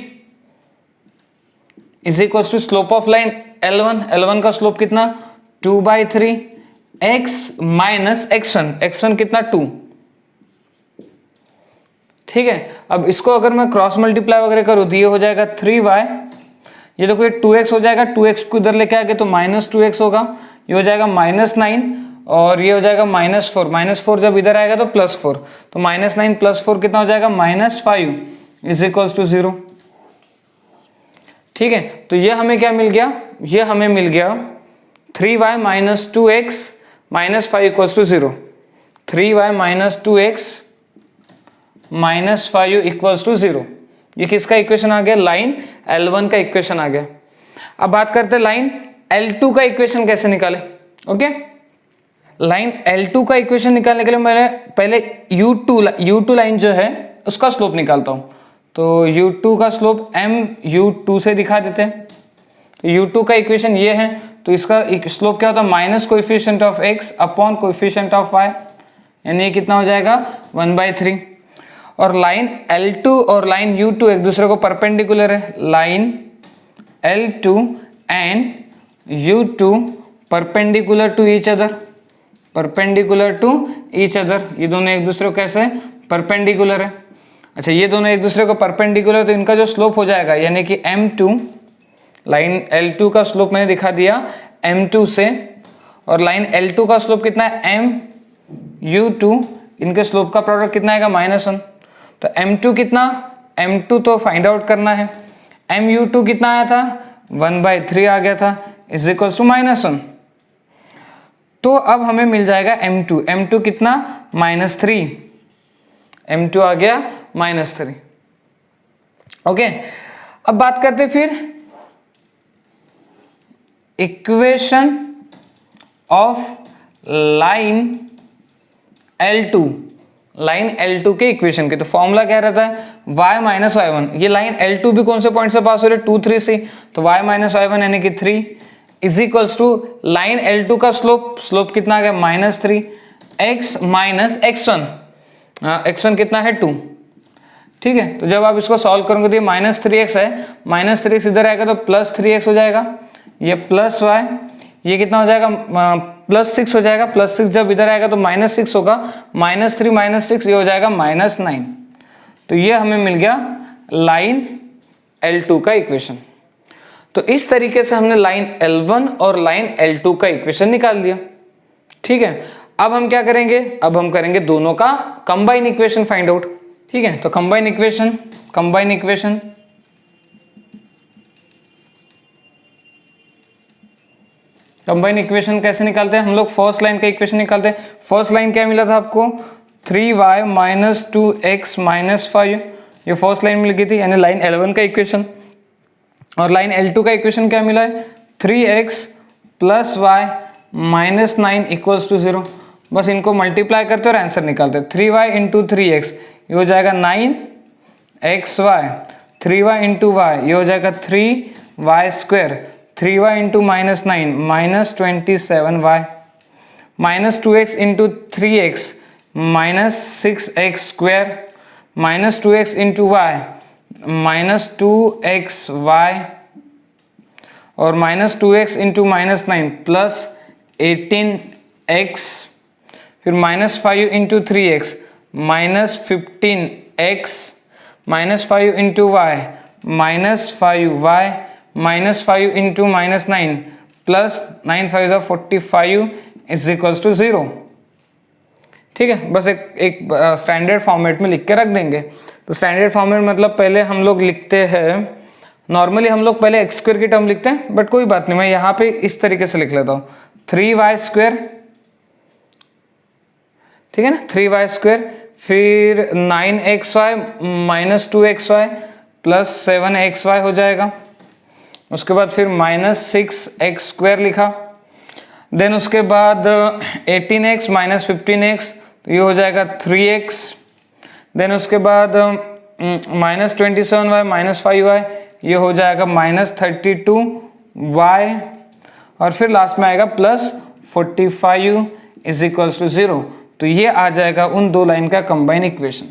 is equal to slope of line L1, L1 का स्लोप कितना 2/3 x माइनस x1, x1 कितना 2। ठीक है, अब इसको अगर मैं क्रॉस मल्टीप्लाई वगैरह करूँ तो ये हो जाएगा 3y, ये देखो ये 2x हो जाएगा, 2x को इधर लेके आगे तो -2x होगा, ये हो जाएगा -9 और ये हो जाएगा -4, -4 जब इधर आएगा तो +4, तो -9 + 4 कितना हो जाएगा -5 इज इक्वल टू 0। ठीक है, तो ये हमें क्या मिल गया, ये हमें मिल गया 3y - 2x - 5 equal to 0, 3y - 2x - 5 equals to 0। ये किसका इक्वेशन आ गया, लाइन L1 का इक्वेशन आ गया। अब बात करते हैं लाइन L2 का इक्वेशन कैसे निकाले। ओके, लाइन L2 का इक्वेशन निकालने के लिए मैं पहले U2 लाइन जो है उसका स्लोप निकालता हूँ। तो U2 का स्लोप MU2 से दिखा देते हैं। तो U2 का इक्वेशन ये है, तो इसका स्लोप क्या होता है, minus coefficient of x upon coefficient of y, यानी ये कितना हो जाएगा 1/3। और लाइन L2 और लाइन U2 एक दूसरे को परपेंडिकुलर है, line L2 and U2 perpendicular to each other, perpendicular to each other, ये दोनों एक दूसरे को कैसे परपेंडिकुलर है। अच्छा, ये दोनों एक दूसरे को परपेंडिकुलर, तो इनका जो स्लोप हो जाएगा यानी कि M2, लाइन L2 का स्लोप मैंने दिखा दिया M2 से, और लाइन L2 का स्लोप कितना है MU2, इनके स्लोप का प्रोडक्ट कितना आएगा -1। तो M2 कितना, M2 तो फाइंड आउट करना है, MU2 कितना आया था 1/3 आ गया था इज इक्वल टू -1। तो अब हमें मिल जाएगा M2 कितना -3, M2 आ गया -3। ओके, अब बात करते फिर equation of line L2, line L2 के इक्वेशन के। तो फॉर्मूला क्या रहता है, y - y1, ये लाइन L2 भी कौन से पॉइंट से पास हो रही है 2, 3 से, तो y - y1 यानी कि 3 is equals to line L2 का स्लोप कितना आ गया -3 x माइनस x1, x1 कितना है 2। ठीक है, तो जब आप इसको सॉल्व करोगे तो ये -3x है, -3x इधर आएगा तो +3x हो जाएगा, ये +y, ये कितना हो जाएगा +6 हो जाएगा, +6 जब इधर आएगा तो -6 होगा, -3 - 6 ये हो जाएगा -9। तो ये हमें मिल गया लाइन L2 का इक्वेशन। तो इस तरीके से हमने लाइन L1 और लाइन L2 का इक्वेशन निकाल दिया। ठीक है, अब हम क्या करेंगे, अब हम करेंगे दोनों का कंबाइन इक्वेशन फाइंड आउट। ठीक है, तो कंबाइन इक्वेशन कैसे निकालते हैं हम लोग, फर्स्ट लाइन का इक्वेशन निकालते हैं। फर्स्ट लाइन क्या मिला था आपको 3y - 2x - 5, ये फर्स्ट लाइन मिल गई थी, यानी लाइन L1 का इक्वेशन। और लाइन L2 का इक्वेशन क्या मिला है 3x + y - 9 इक्वल्स टू 0। बस इनको मल्टीप्लाई करते और आंसर निकालते हैं। 3y × 3x ये हो जाएगा 9xy, 3y × y ये हो जाएगा 3y², 3y × -9 -27y, -2x × 3x -6x², -2x × y -2xy, और -2x × -9 +18x, फिर -5 × 3x -15x, -5 × y -5y, -5 × -9 +9 5 45 is equals to 0। ठीक है, बस एक स्टैंडर्ड फॉर्मेट में लिख के रख देंगे। तो स्टैंडर्ड फॉर्मेट मतलब पहले हम लोग लिखते हैं, नॉर्मली हम लोग पहले x² की टर्म लिखते हैं, बट कोई बात नहीं, मैं यहाँ पे इस तरीके से लिख लेता हूँ 3y², ठीक है ना, 3y², फिर 9xy -2xy +7xy हो जाएगा। उसके बाद फिर -6x² लिखा, देन उसके बाद 18x - 15x, तो ये हो जाएगा 3x, देन उसके बाद -27y -5y, ये हो जाएगा -32y, और फिर लास्ट में आएगा +45 इज इक्वल्स टू 0। तो ये आ जाएगा उन दो लाइन का कंबाइन इक्वेशन।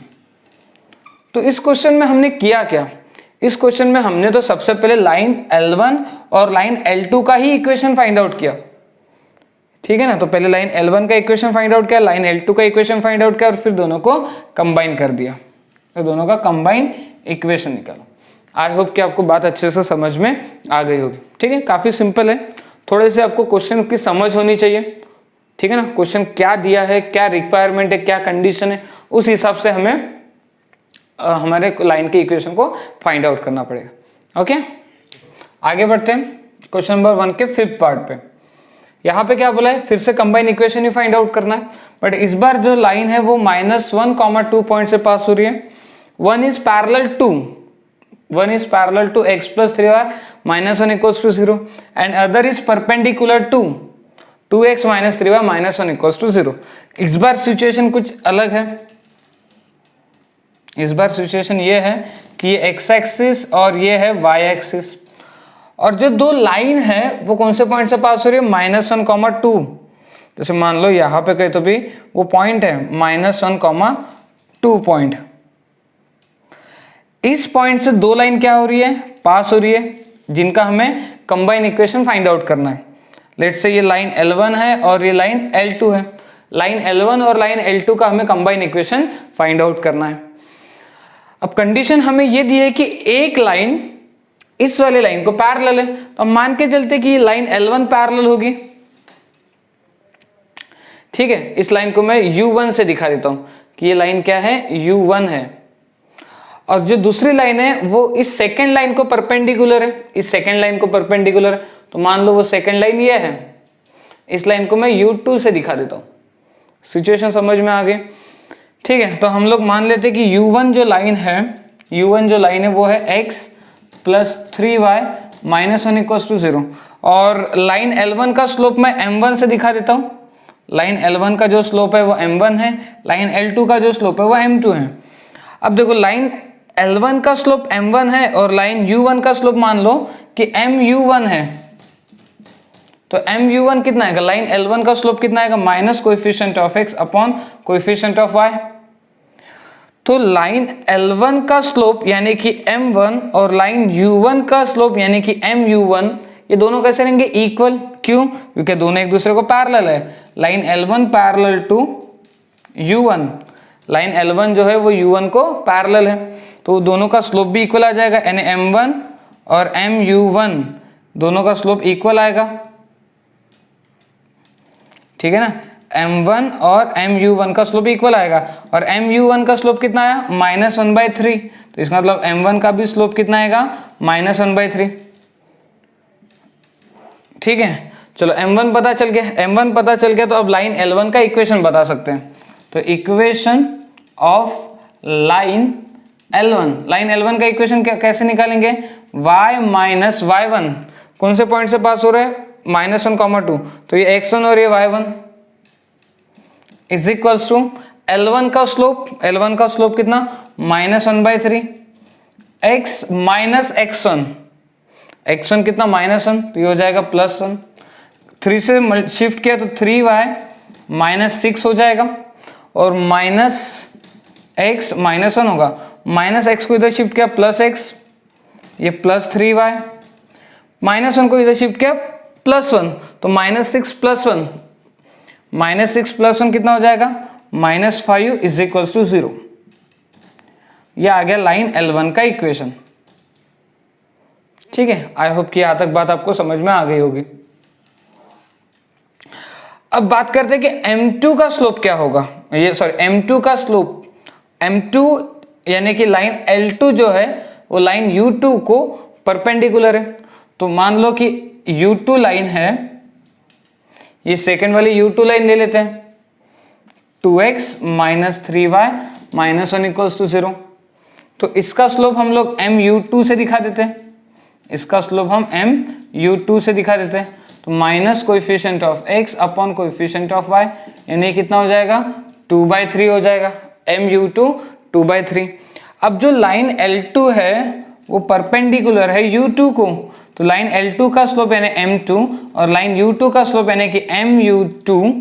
तो इस क्वेश्चन में हमने किया क्या? इस क्वेश्चन में हमने तो सबसे पहले लाइन L1 और लाइन L2 का ही इक्वेशन फाइंड आउट किया, ठीक है ना। तो पहले लाइन L1 का इक्वेशन फाइंड आउट किया, लाइन L2 का इक्वेशन फाइंड आउट किया, और फिर दोनों को कंबाइन कर दिया, तो दोनों का कंबाइन इक्वेशन निकाला। आई होप कि आपको बात अच्छे से समझ में आ गई होगी, ठीक है। काफी सिंपल है, थोड़े से आपको क्वेश्चन की समझ होनी चाहिए, ठीक है ना। क्वेश्चन क्या दिया है, क्या रिक्वायरमेंट है, क्या कंडीशन है, उस हिसाब से हमें हमारे लाइन के इक्वेशन को फाइंड आउट करना पड़ेगा। ओके, आगे बढ़ते हैं क्वेश्चन नंबर 1 के 5th पार्ट पे। यहाँ पे क्या बोला है, फिर से कंबाइन इक्वेशन ही फाइंड आउट करना है, बट इस बार जो लाइन है वो -1, 2 पॉइंट से पास हो रही है। One is parallel to x + 3y -1 = 0 and other is perpendicular to 2x - 3y -1 = 0। इस बार सिचुएशन कुछ अलग है। इस बार सिचुएशन ये है कि ये x एक्सिस और ये है y एक्सिस, और जो दो लाइन है वो कौन से पॉइंट से पास हो रही है, -1, 2। जैसे मान लो यहाँ पे कहीं तो भी वो पॉइंट है -1, 2 पॉइंट। इस पॉइंट से दो लाइन क्या हो रही है, पास हो रही है, जिनका हमें कंबाइन इक्वेशन फाइंड आउट करना है। लेट्स से ये लाइन L1 है और ये लाइन L2 है। लाइन L1 और लाइन L2 का हमें कंबाइन इक्वेशन फाइंड आउट करना है। अब कंडीशन हमें ये दी है कि एक लाइन इस वाले लाइन को पैरेलल है, तो हम मान के चलते कि ये लाइन L1 पैरेलल होगी, ठीक है। इस लाइन को मैं U1 से दिखा देता हूं कि ये लाइन क्या है, U1 है, और जो दूसरी लाइन है वो इस सेकेंड लाइन को परपेंडिकुलर है, इस सेकेंड लाइन को परपेंडिकुलर है। तो मान लो वो सेकेंड लाइन ये है, इस लाइन को मैं U2 से दिखा देता हूं। सिचुएशन समझ में आ गई, ठीक है। तो हम लोग मान लेते कि U1 जो लाइन है, U1 जो लाइन है वो है x + 3y -1 = 0, और लाइन L1 का स्लोप मैं M1 से दिखा देता हूं। लाइन L1 का जो स्लोप है वो M1 है, लाइन L2 का जो स्लोप है वो M2 है। अब देखो लाइन L1 का स्लोप M1 है और लाइन U1 का स्लोप मान लो कि MU1 है, तो MU1 कितना आएगा, लाइन L1 का स्लोप कितना आएगा, minus coefficient of x upon coefficient of y। तो लाइन L1 का स्लोप यानी कि M1 और लाइन U1 का स्लोप यानी कि MU1, ये दोनों कैसे रहेंगे, इक्वल। क्यों, क्योंकि दोनों एक दूसरे को पैरेलल है। Line L1 parallel to U1, line L1 जो है वो U1 को पैरेलल है, तो दोनों का स्लोप भी इक्वल आ जाएगा, यानी M1 और MU1 दोनों का स्लोप इक्वल आएगा, ठीक है ना। M1 और MU1 का स्लोप इक्वल आएगा, और MU1 का स्लोप कितना आया, -1/3। तो इसका मतलब M1 का भी स्लोप कितना आएगा, -1/3, ठीक है। चलो M1 पता चल गया, तो अब लाइन L1 का इक्वेशन बता सकते हैं। तो इक्वेशन ऑफ लाइन L1 का इक्वेशन कैसे निकालेंगे, y - y1 कौन से पॉइंट से पास हो रहा है, -1, 2, तो ये x1 और ये y1 is equals to L1 का स्लोप कितना, -1/3, x - x1 कितना, -1, तो ये हो जाएगा +1। 3 से शिफ्ट किया तो 3y - 6 हो जाएगा, और -x -1 होगा, -x को इधर शिफ्ट किया +x, ये +3y, -1 को इधर शिफ्ट किया +1, तो -6 + 1 कितना हो जाएगा, -5 इज इक्वल्स टू 0। यह आ गया लाइन L1 का इक्वेशन, ठीक है। आई होप कि यहां तक बात आपको समझ में आ गई होगी। अब बात करते हैं कि M2 का स्लोप क्या होगा, M2 का स्लोप, M2 यानी कि लाइन L2 जो है वो लाइन U2 को परपेंडिकुलर है। तो मान लो कि U2 लाइन है, ये सेकेंड वाली U2 लाइन ले लेते हैं, 2x - 3y -1 = 0। तो इसका स्लोप हम लोग MU2 से दिखा देते हैं, तो minus coefficient of x upon coefficient of y, यानी कितना हो जाएगा, 2/3 हो जाएगा, MU2 2/3। अब जो लाइन L2 है वो परपेंडिकुलर है U2 को, तो लाइन L2 का स्लोप यानी M2 और लाइन U2 का स्लोप यानी कि MU2,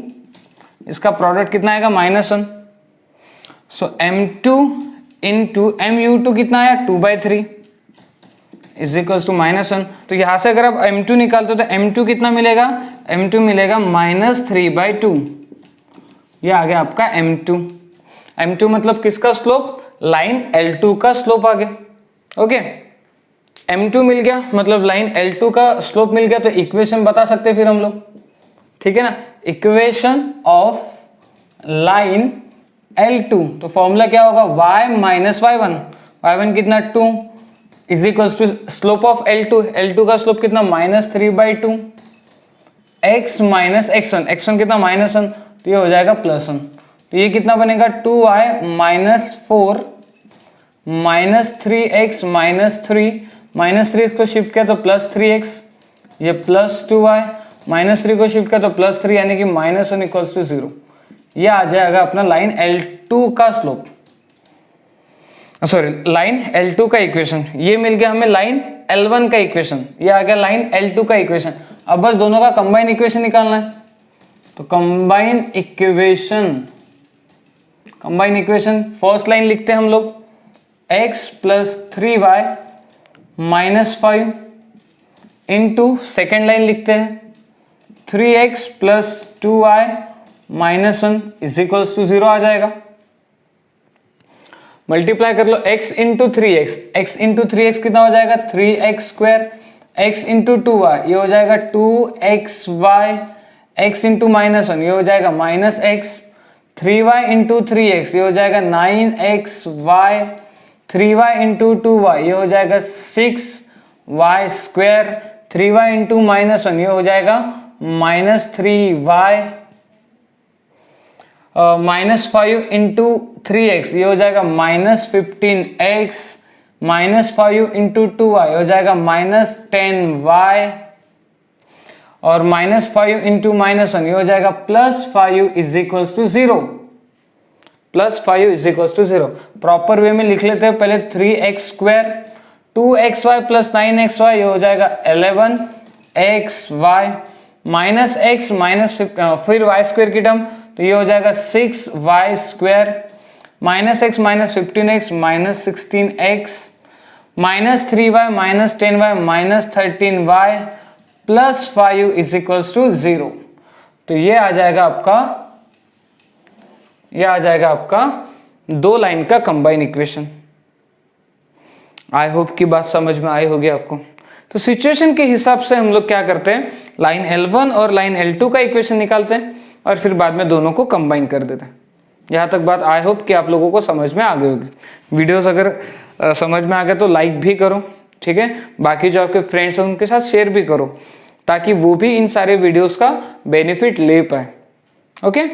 इसका प्रोडक्ट कितना आएगा -1। सो M2 इंटू MU2 कितना आया 2/3 इज इक्वल्स टू -1। तो यहाँ से अगर आप M2 निकालते हो तो M2 कितना मिलेगा, M2 मिलेगा -3/2। ये आ गया आपका M2। M2 मतलब किसका स्लोप, लाइन L2 का स्लोप आ गया। ओके, M2 मिल गया मतलब लाइन L2 का स्लोप मिल गया, तो इक्वेशन बता सकते हैं फिर हम लोग, ठीक है ना। इक्वेशन ऑफ लाइन L2, तो फॉर्मूला क्या होगा, y माइनस y1, y1 कितना 2 is equals to slope of L2, L2 का स्लोप कितना -3/2, x माइनस x1, x1 कितना -1, तो ये हो जाएगा +1। तो ये कितना बनेगा 2y minus 4 minus 3x minus 3, -3 इसको शिफ्ट किया तो +3x, ये +2y, -3 को शिफ्ट किया तो +3, यानी कि -1 इक्वल्स टू 0। ये आ जाएगा अपना लाइन L2 का स्लोप, सॉरी लाइन L2 का इक्वेशन। ये मिल गया हमें लाइन L1 का इक्वेशन, ये आ गया लाइन L2 का इक्वेशन। अब बस दोनों का कंबाइन इक्वेशन निकालना है, तो कंबाइन इक्वेशन फर्स्ट लाइन लिखते हैं हम लोग, x plus 3y minus 5 into second line लिखते हैं 3x plus 2y minus 1 is equals to 0 आ जाएगा। मल्टीप्लाई कर लो x into 3x, x into 3x कितना हो जाएगा 3x square, x into 2y ये हो जाएगा 2xy, x इंटू -1 ये हो जाएगा -x, 3y इंटू 3x ये हो जाएगा 9xy, 3y इंटू 2y ये हो जाएगा 6y स्क्वायर, 3y इंटू -1 ये हो जाएगा -3y, -5 इंटू 3x ये हो जाएगा -15x, -5 इंटू 2y हो जाएगा -10y, और -5 इंटू -1 ये हो जाएगा +5 is equals to 0, +5 is equals to 0। Proper way में लिख लेते हैं पहले 3x square 2xy plus 9xy ये हो जाएगा 11xy माइनस x माइनस फिर y स्क्वायर की टर्म, तो ये हो जाएगा 6y square minus x minus 15x minus 16x minus 3y minus 10y minus 13y plus 5 is equals to 0। तो ये आ जाएगा आपका दो लाइन का कंबाइन इक्वेशन। आई होप की बात समझ में आई होगी आपको। तो सिचुएशन के हिसाब से हम लोग क्या करते हैं, लाइन L1 और लाइन L2 का इक्वेशन निकालते हैं और फिर बाद में दोनों को कंबाइन कर देते हैं। यहाँ तक बात आई होप कि आप लोगों को समझ में आ गई होगी। वीडियोस अगर समझ में आ गया तो लाइक भी करो, ठीक है। बाकी जो आपके फ्रेंड्स हैं उनके साथ शेयर भी करो ताकि वो भी इन सारे वीडियोस का बेनिफिट ले पाए। ओके,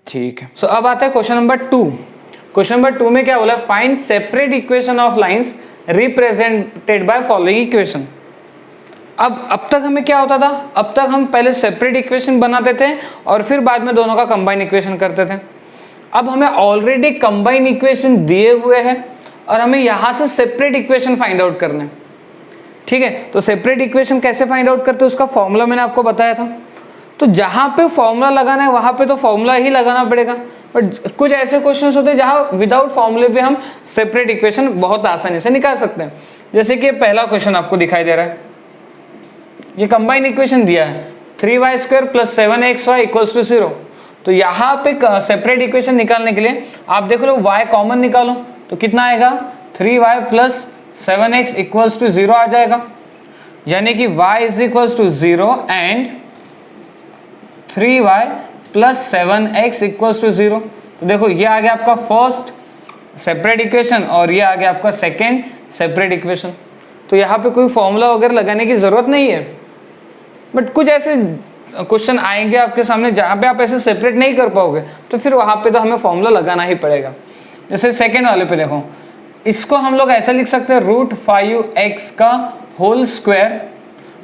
ठीक है। सो अब आता है क्वेश्चन नंबर 2। क्वेश्चन नंबर 2 में क्या बोला, find separate equation of lines represented by following equation. अब तक हमें क्या होता था, अब तक हम पहले सेपरेट इक्वेशन बनाते थे और फिर बाद में दोनों का कंबाइन इक्वेशन करते थे। अब हमें ऑलरेडी कंबाइन इक्वेशन दिए हुए हैं और हमें यहां से सेपरेट इक्वेशन फाइंड आउट करना है, ठीक है। तो सेपरेट इक्वेशन कैसे फाइंड आउट करते हैं उसका फॉर्मूला मैंने आपको बताया था। तो जहां पे फॉर्मूला लगाना है वहां पे तो फॉर्मूला ही लगाना पड़ेगा, बट कुछ ऐसे क्वेश्चंस होते हैं जहां विदाउट फॉर्मूले भी हम सेपरेट इक्वेशन बहुत आसानी से निकाल सकते हैं। जैसे कि पहला क्वेश्चन आपको दिखाई दे रहा है, ये कंबाइन इक्वेशन दिया है 3y square plus 7xy equals to 0। तो यहाँ पे सेपरेट इक्वेशन निकालने के लिए आप देख लो y कॉमन निकालो तो कितना आएगा 3y plus 7x equals to 0 आ जाएगा, यानी कि y is equals to 0 and 3y plus 7x equals to 0। तो देखो ये आ गया आपका फर्स्ट सेपरेट इक्वेशन और ये आ गया आपका सेकेंड सेपरेट इक्वेशन। तो यहाँ पे कोई फॉर्मूला वगैरह लगाने की जरूरत नहीं है, बट कुछ ऐसे क्वेश्चन आएंगे आपके सामने जहाँ पे आप ऐसे सेपरेट नहीं कर पाओगे, तो फिर वहाँ पे तो हमें फॉर्मूला लगाना ही पड़ेगा। जैसे सेकेंड वाले पे देखो, इसको हम लोग ऐसा लिख सकते हैं √5x का होल स्क्वायर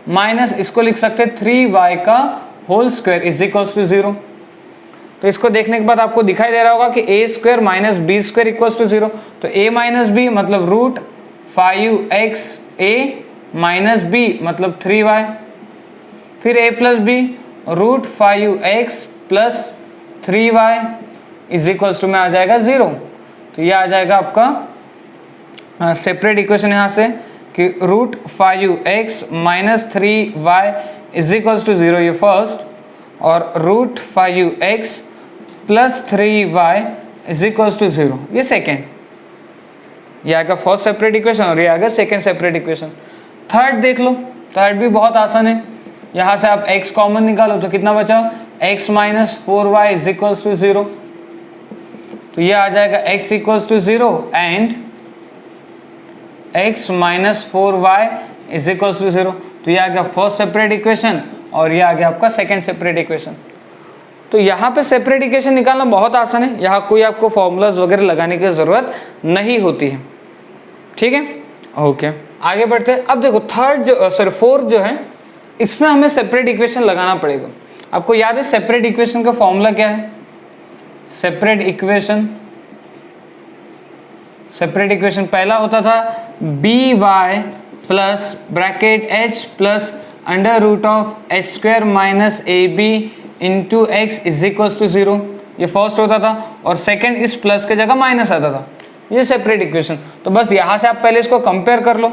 माइनस इसको लिख सकते हैं 3y का whole square is equals to 0। तो इसको देखने के बाद आपको दिखाई दे रहा होगा कि a square minus b square equals to 0। तो a माइनस बी मतलब root 5x a minus b मतलब 3y, फिर a plus b root 5x plus 3y is equals to में आ जाएगा 0। तो ये आ जाएगा आपका सेपरेट इक्वेशन यहाँ से कि root 5x minus 3y is equals to 0, ये फर्स्ट, और root 5x plus 3y is equals to 0 ये सेकेंड। ये आ गया फर्स्ट सेपरेट इक्वेशन और ये आ गया सेकेंड सेपरेट इक्वेशन। थर्ड देख लो, थर्ड भी बहुत आसान है। यहाँ से आप x कॉमन निकालो तो कितना बचा, x minus 4y is equals to 0। तो ये आ जाएगा x equals to 0 and x minus 4y is equals to 0। तो ये आ गया फर्स्ट सेपरेट इक्वेशन और ये आ गया आपका सेकेंड सेपरेट इक्वेशन। तो यहाँ पे सेपरेट इक्वेशन निकालना बहुत आसान है, यहाँ कोई आपको फॉर्मूलाज वगैरह लगाने की ज़रूरत नहीं होती है। ठीक है, ओके आगे बढ़ते हैं। अब देखो थर्ड जो फोर्थ जो है, इसमें हमें सेपरेट इक्वेशन लगाना पड़ेगा। आपको याद है सेपरेट इक्वेशन का फॉर्मूला क्या है? सेपरेट इक्वेशन पहला होता था b y plus bracket h plus under root of h square minus a b into x is equals to 0। ये फर्स्ट होता था और सेकेंड इस प्लस के जगह माइनस आता था, ये सेपरेट इक्वेशन। तो बस यहाँ से आप पहले इसको कंपेयर कर लो।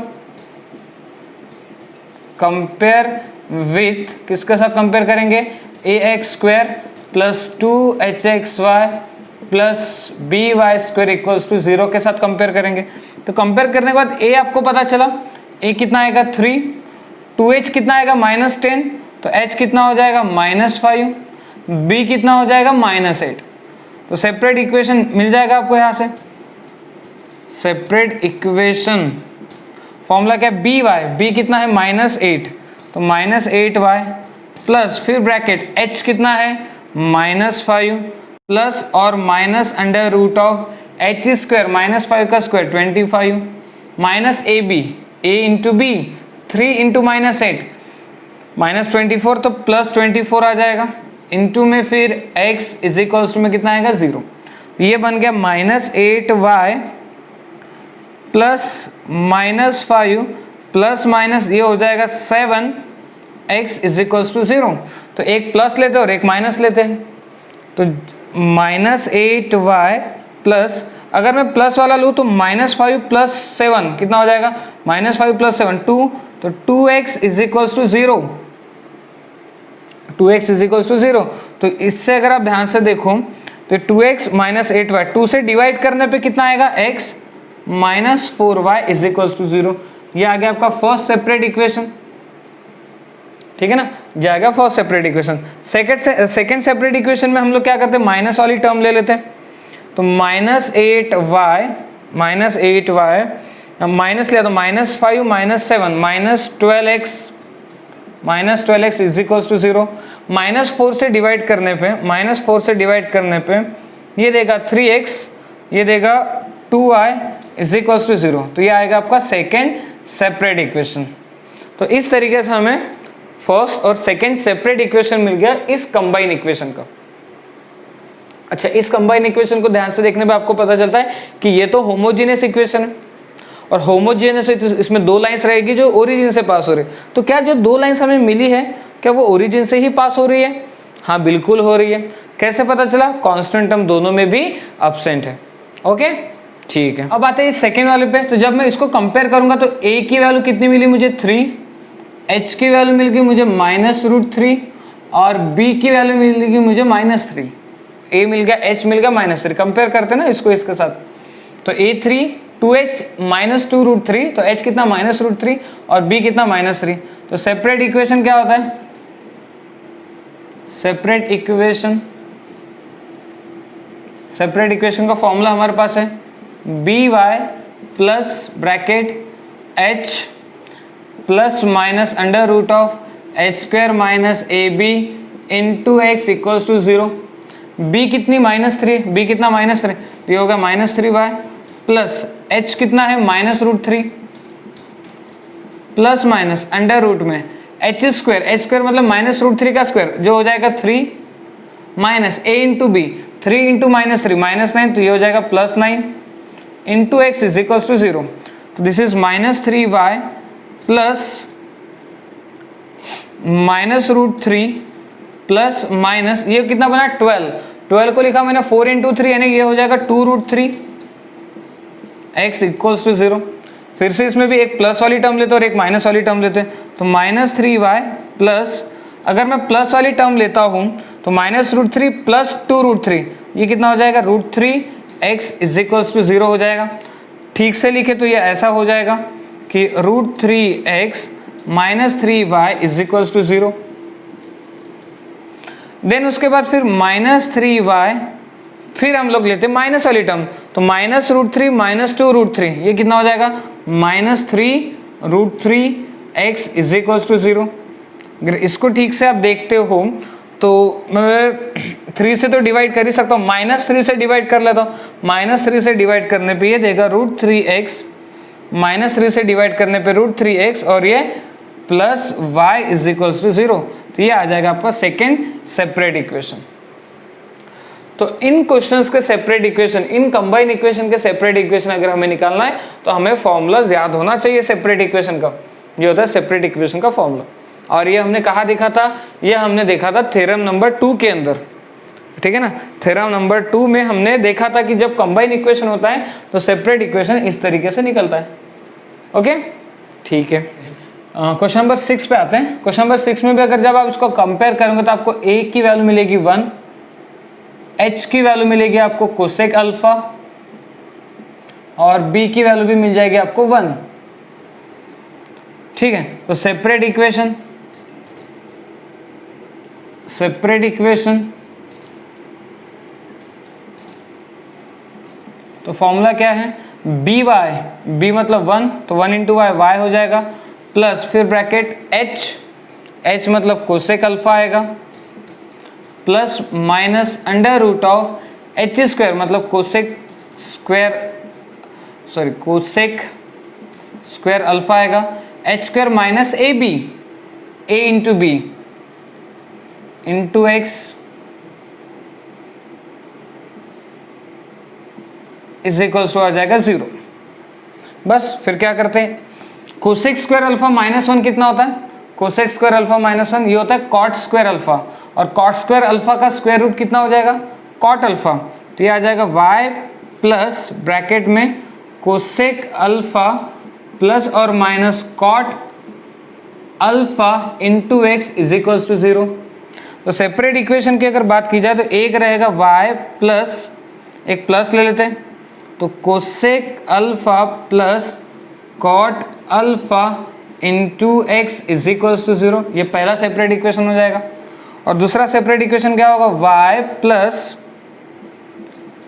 कंपेयर विथ किसके साथ कंपेयर करेंगे? A x square plus 2hxy plus b y square equals to 0 के साथ कंपेयर करेंगे। तो कंपेयर करने के बाद a आपको पता चला, a कितना आएगा 3, 2h कितना आएगा -10, तो h कितना हो जाएगा -5, b कितना हो जाएगा -8। तो सेपरेट इक्वेशन मिल जाएगा आपको यहाँ से। सेपरेट इक्वेशन फॉर्मूला क्या है? b कितना है -8, तो -8y प्लस फिर ब्रैकेट h कितना है -5 प्लस और minus under root of h square -5 का square 25 minus a b, a into b 3 into -8 -24, तो प्लस 24 आ जाएगा, इंटू में फिर x इज इक्वल्स टू में कितना आएगा 0। ये बन गया -8y प्लस -5 प्लस माइनस ये हो जाएगा 7x इज इक्वल्स टू 0। तो एक प्लस लेते हैं और एक माइनस लेते हैं, तो -8y प्लस, अगर मैं प्लस वाला लूँ तो -5 प्लस 7 कितना हो जाएगा? -5 प्लस 7 2, तो 2x is equals to 0। 2x is equals to 0। तो इससे अगर आप ध्यान से देखो तो 2x माइनस 8y 2 से डिवाइड करने पे कितना आएगा? x minus 4y is equals to 0। ये आ गया आपका फर्स्ट सेपरेट इक्वेशन। ठीक है ना, जाएगा first separate equation. Second separate equation में हम लोग क्या करते हैं? माइनस वाली टर्म ले लेते हैं। तो -8y माइनस लिया तो -5 -7 -12x इज इक्वल्स टू 0। -4 से डिवाइड करने पे ये देगा 3x, ये देगा 2y इज इक्वल्स टू 0। तो ये आएगा आपका सेकेंड सेपरेट इक्वेशन। तो इस तरीके से हमें फर्स्ट और सेकेंड सेपरेट इक्वेशन मिल गया इस कंबाइन इक्वेशन का। अच्छा, इस कंबाइन इक्वेशन को ध्यान से देखने पे आपको पता चलता है कि ये तो होमोजीनियस इक्वेशन है, और होमोजीनियस इसमें 2 लाइंस रहेगी जो ओरिजिन से पास हो रही है। तो क्या जो 2 लाइंस हमें मिली है क्या वो ओरिजिन से ही पास हो रही है? हाँ बिल्कुल हो रही है। कैसे पता चला? कांस्टेंट टर्म दोनों में भी एब्सेंट है। ओके ठीक है, अब आते हैं इस सेकेंड वाले पे। तो जब मैं इसको कंपेयर करूंगा तो a की वैल्यू कितनी मिली मुझे? 3, h की वैल्यू मिल गई मुझे -√3 और b की वैल्यू मिल गई मुझे -3। a मिल गया, h मिल गया, -3। कंपेयर करते हैं ना इसको इसके साथ, तो a3 2h -2√3, तो h कितना -√3 और b कितना -3। तो सेपरेट इक्वेशन क्या होता है? सेपरेट इक्वेशन का फॉर्मूला हमारे पास है by plus bracket h plus minus under root of h square minus a b into x equals to 0। b कितनी -3, b कितना -3, ये होगा -3y प्लस h कितना है -√3 प्लस माइनस अंडर रूट में h स्क्वायर मतलब -√3 का स्क्वायर जो हो जाएगा 3 minus a into b, 3 into minus 3 -9, तो ये हो जाएगा +9 into x is equal to 0, तो this is -3y plus -√3 plus minus ये कितना बना 12 को लिखा मैंने 4 इंटू 3 यानी ये हो जाएगा 2√3 x इक्वल्स टू 0। फिर से इसमें भी एक प्लस वाली टर्म लेते हैं और एक माइनस वाली टर्म लेते हैं, तो -3y प्लस, अगर मैं प्लस वाली टर्म लेता हूँ तो -√3 प्लस 2√3, ये कितना हो जाएगा √3x इज इक्वल्स टू 0 हो जाएगा। ठीक से लिखे तो ये ऐसा हो जाएगा कि √3x -3y is equals to 0। Then उसके बाद फिर -3y, फिर हम लोग लेते हैं माइनस वाली टर्म, तो -√3 माइनस 2√3, ये कितना हो जाएगा -3√3x इज इक्वल्स टू 0। अगर इसको ठीक से आप देखते हो तो मैं 3 से तो डिवाइड कर ही सकता हूँ, -3 से डिवाइड कर लेता हूँ, -3 से डिवाइड करने पे ये देगा √3x, -3 से डिवाइड करने पे √3x और ये plus y is equals to 0, तो ये आ जाएगा आपका सेकेंड सेपरेट इक्वेशन। तो इन क्वेश्चंस के सेपरेट इक्वेशन, इन कंबाइन इक्वेशन के सेपरेट इक्वेशन अगर हमें निकालना है तो हमें फॉर्मूलाज याद होना चाहिए सेपरेट इक्वेशन का, ये होता है सेपरेट इक्वेशन का फॉर्मूला। और ये हमने कहाँ देखा था, ये हमने देखा था थ्योरम नंबर 2 के अंदर, ठीक है ना। थ्योरम नंबर 2 में हमने देखा था कि जब कंबाइन इक्वेशन होता है तो सेपरेट इक्वेशन इस तरीके से निकलता है। ओके, ठीक है। क्वेश्चन नंबर 6 पे आते हैं। क्वेश्चन नंबर 6 में भी अगर जब आप इसको कंपेयर करेंगे तो आपको a की वैल्यू मिलेगी 1, h की वैल्यू मिलेगी आपको कोसेक अल्फा और b की वैल्यू भी मिल जाएगी आपको 1, ठीक है। तो सेपरेट इक्वेशन तो फॉर्मूला क्या है, बी मतलब 1, तो 1 इंटू y हो जाएगा, प्लस फिर ब्रैकेट h मतलब कोसेक अल्फा आएगा, प्लस माइनस √h² मतलब कोसेक स्क्वायर अल्फा आएगा, h² minus a into b into x is equals to आ जाएगा 0। बस फिर क्या करते हैं, कोसेक स्क्वायर अल्फा -1 कितना होता है, कोसेक स्क्वायर अल्फा -1 ये होता है कॉट स्क्वायर अल्फा, और कॉट स्क्वायर अल्फा का स्क्वायर रूट कितना हो जाएगा कॉट अल्फा, तो ये आ जाएगा y प्लस ब्रैकेट में कोसेक अल्फा प्लस और minus cot alpha into x is equals to 0। तो सेपरेट इक्वेशन की अगर बात की जाए तो एक रहेगा y प्लस, एक प्लस ले लेते हैं, तो cosec alpha plus cot alpha into x is equals to 0, ये पहला सेपरेट इक्वेशन हो जाएगा। और दूसरा सेपरेट इक्वेशन क्या होगा, y plus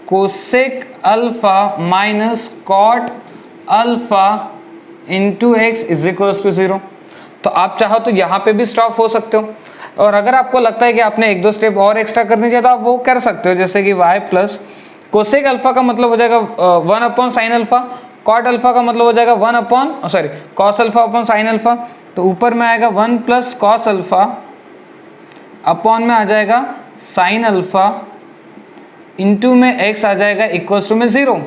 cosec alpha minus cot alpha into x is equals to 0। तो आप चाहो तो यहाँ पे भी स्टॉप हो सकते हो, और अगर आपको लगता है कि आपने 1-2 स्टेप और एक्स्ट्रा करनी चाहिए तो आप वो कर सकते हो, जैसे कि y प्लस कोसेक अल्फा का मतलब हो जाएगा 1 साइन अल्फा, कॉट अल्फा का मतलब हो जाएगा cos alpha upon sine alpha, तो ऊपर में आएगा 1 प्लस कॉस अल्फा अपॉन में आ जाएगा साइन अल्फा इंटू में x आ जाएगा इक्वल्स टू में 0।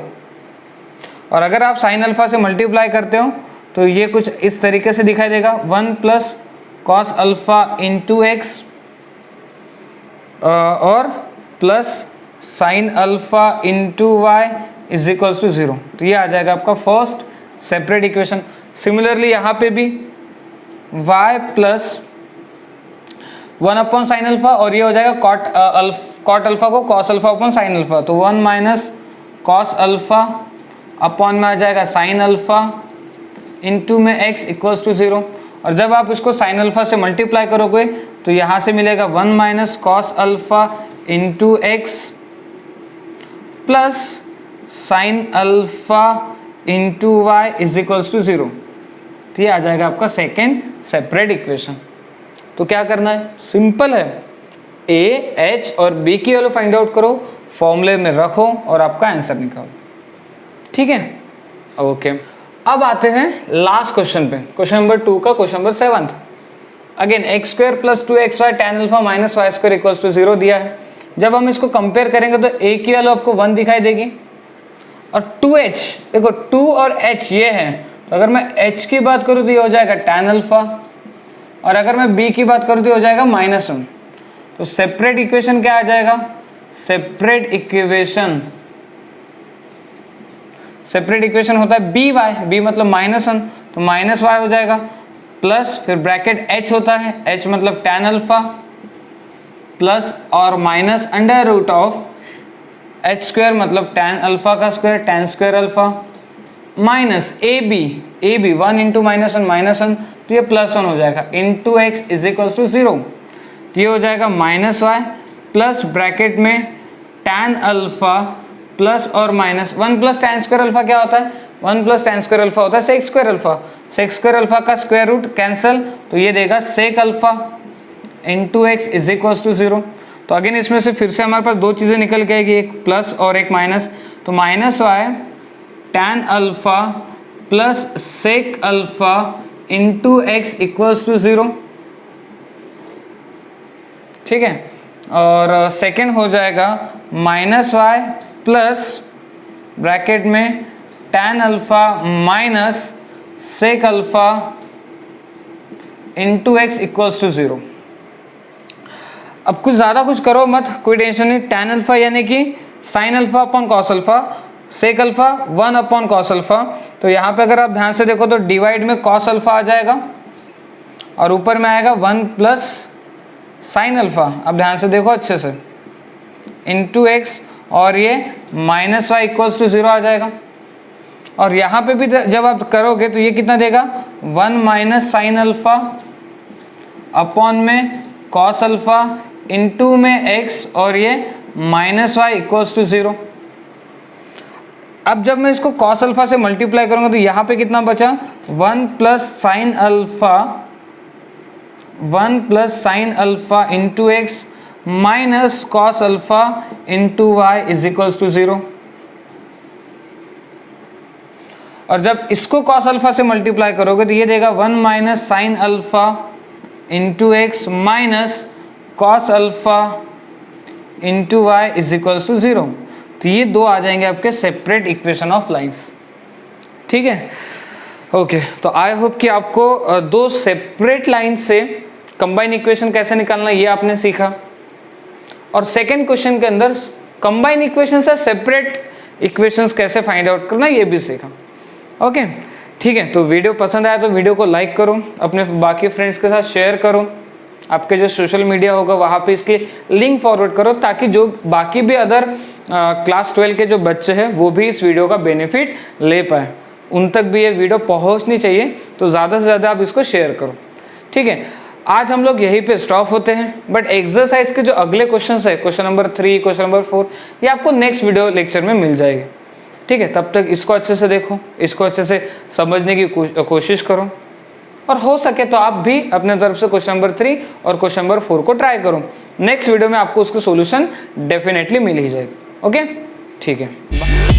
और अगर आप साइन अल्फा से मल्टीप्लाई करते हो तो ये कुछ इस तरीके से दिखाई देगा, 1 plus cos alpha into x और plus sine alpha into y is equals to 0। तो ये आ जाएगा आपका फर्स्ट सेपरेट इक्वेशन। सिमिलरली यहाँ पे भी y plus 1 upon sine alpha और ये हो जाएगा कॉट अल्फा को cos alpha upon sine alpha, तो 1 माइनस कॉस अल्फा अपॉन में आ जाएगा साइन अल्फा इंटू में x इक्वल्स टू 0। और जब आप इसको साइन अल्फा से मल्टीप्लाई करोगे तो यहाँ से मिलेगा 1 minus cos alpha into x plus sine alpha into y is equals to 0। तो ये आ जाएगा आपका सेकेंड सेपरेट इक्वेशन। तो क्या करना है, सिंपल है, ए एच और बी की वैल्यू फाइंड आउट करो, फॉर्मूले में रखो और आपका आंसर निकालो। ठीक है, ओके। अब आते हैं लास्ट क्वेश्चन पे, क्वेश्चन नंबर 2 का question number 7। Again x² plus 2xy tan alpha minus y square equals to 0 दिया है। जब हम इसको कंपेयर करेंगे तो a की वैल्यू आपको 1 दिखाई देगी, और 2h, देखो 2 और h ये है, तो अगर मैं h की बात करूँ तो ये हो जाएगा tan अल्फा, और अगर मैं b की बात करूँ तो ये हो जाएगा -1। तो सेपरेट इक्वेशन क्या आ जाएगा, सेपरेट इक्वेशन होता है बी वाई, बी मतलब -1, तो -y हो जाएगा, प्लस फिर ब्रैकेट h होता है, h मतलब tan अल्फा प्लस और minus under root of h square मतलब tan अल्फा का square, tan square alpha, minus a b 1 into -1 तो ये +1 हो जाएगा, into x is equals to 0, तो ये हो जाएगा -y प्लस ब्रैकेट में tan अल्फा प्लस और minus 1 plus tan square alpha क्या होता है, 1 प्लस tan स्क्वायर अल्फा होता है sec square alpha, sec square alpha का स्क्वायर रूट कैंसिल, तो ये देगा sec alpha into x is equals to 0। तो अगेन इसमें से फिर से हमारे पास दो चीज़ें निकल के आएगी, एक प्लस और एक माइनस, तो -y tan alpha plus sec alpha into x equals to 0, ठीक है। और सेकेंड हो जाएगा -y प्लस ब्रैकेट में tan alpha minus sec alpha into x equals to 0। अब कुछ ज़्यादा कुछ करो मत, कोई टेंशन नहीं, tan अल्फा यानी कि sin alpha upon cos alpha, sec alpha 1 upon cos alpha, तो यहाँ पे अगर आप ध्यान से देखो तो डिवाइड में cos अल्फा आ जाएगा और ऊपर में आएगा 1 प्लस sin अल्फा, अब ध्यान से देखो अच्छे से, इंटू x, और ये -y इक्वल्स टू 0 आ जाएगा। और यहाँ पे भी जब आप करोगे तो ये कितना देगा, 1 माइनस साइन अल्फा अपॉन में cos अल्फा इंटू में x, और ये -y इक्वल्स टू 0। अब जब मैं इसको cos अल्फा से मल्टीप्लाई करूँगा तो यहाँ पे कितना बचा, 1 plus sine alpha into x minus cos alpha into y is equals to 0। और जब इसको cos अल्फा से मल्टीप्लाई करोगे तो ये देगा 1 minus sine alpha into x minus cos alpha into y is equals to 0। तो ये दो आ जाएंगे आपके सेपरेट इक्वेशन ऑफ लाइंस, ठीक है। ओके, तो आई होप कि आपको दो सेपरेट लाइन से कंबाइन इक्वेशन कैसे निकालना ये आपने सीखा, और सेकेंड क्वेश्चन के अंदर कंबाइन इक्वेशन से सेपरेट इक्वेशंस कैसे फाइंड आउट करना ये भी सीखा। ओके, ठीक है। तो वीडियो पसंद आया तो वीडियो को लाइक करो, अपने बाकी फ्रेंड्स के साथ शेयर करो, आपके जो सोशल मीडिया होगा वहाँ पे इसकी लिंक फॉरवर्ड करो, ताकि जो बाकी भी अदर क्लास 12 के जो बच्चे हैं वो भी इस वीडियो का बेनिफिट ले पाए, उन तक भी ये वीडियो पहुँचनी चाहिए। तो ज़्यादा से ज़्यादा आप इसको शेयर करो, ठीक है। आज हम लोग यहीं पे स्टॉप होते हैं, बट एक्सरसाइज के जो अगले क्वेश्चन है, क्वेश्चन नंबर 3, क्वेश्चन नंबर 4, ये आपको नेक्स्ट वीडियो लेक्चर में मिल जाएगी, ठीक है। तब तक इसको अच्छे से देखो, इसको अच्छे से समझने की कोशिश करो, और हो सके तो आप भी अपने तरफ से क्वेश्चन नंबर 3 और क्वेश्चन नंबर 4 को ट्राई करो। नेक्स्ट वीडियो में आपको उसका सॉल्यूशन डेफिनेटली मिल ही जाएगा। ओके, ठीक है।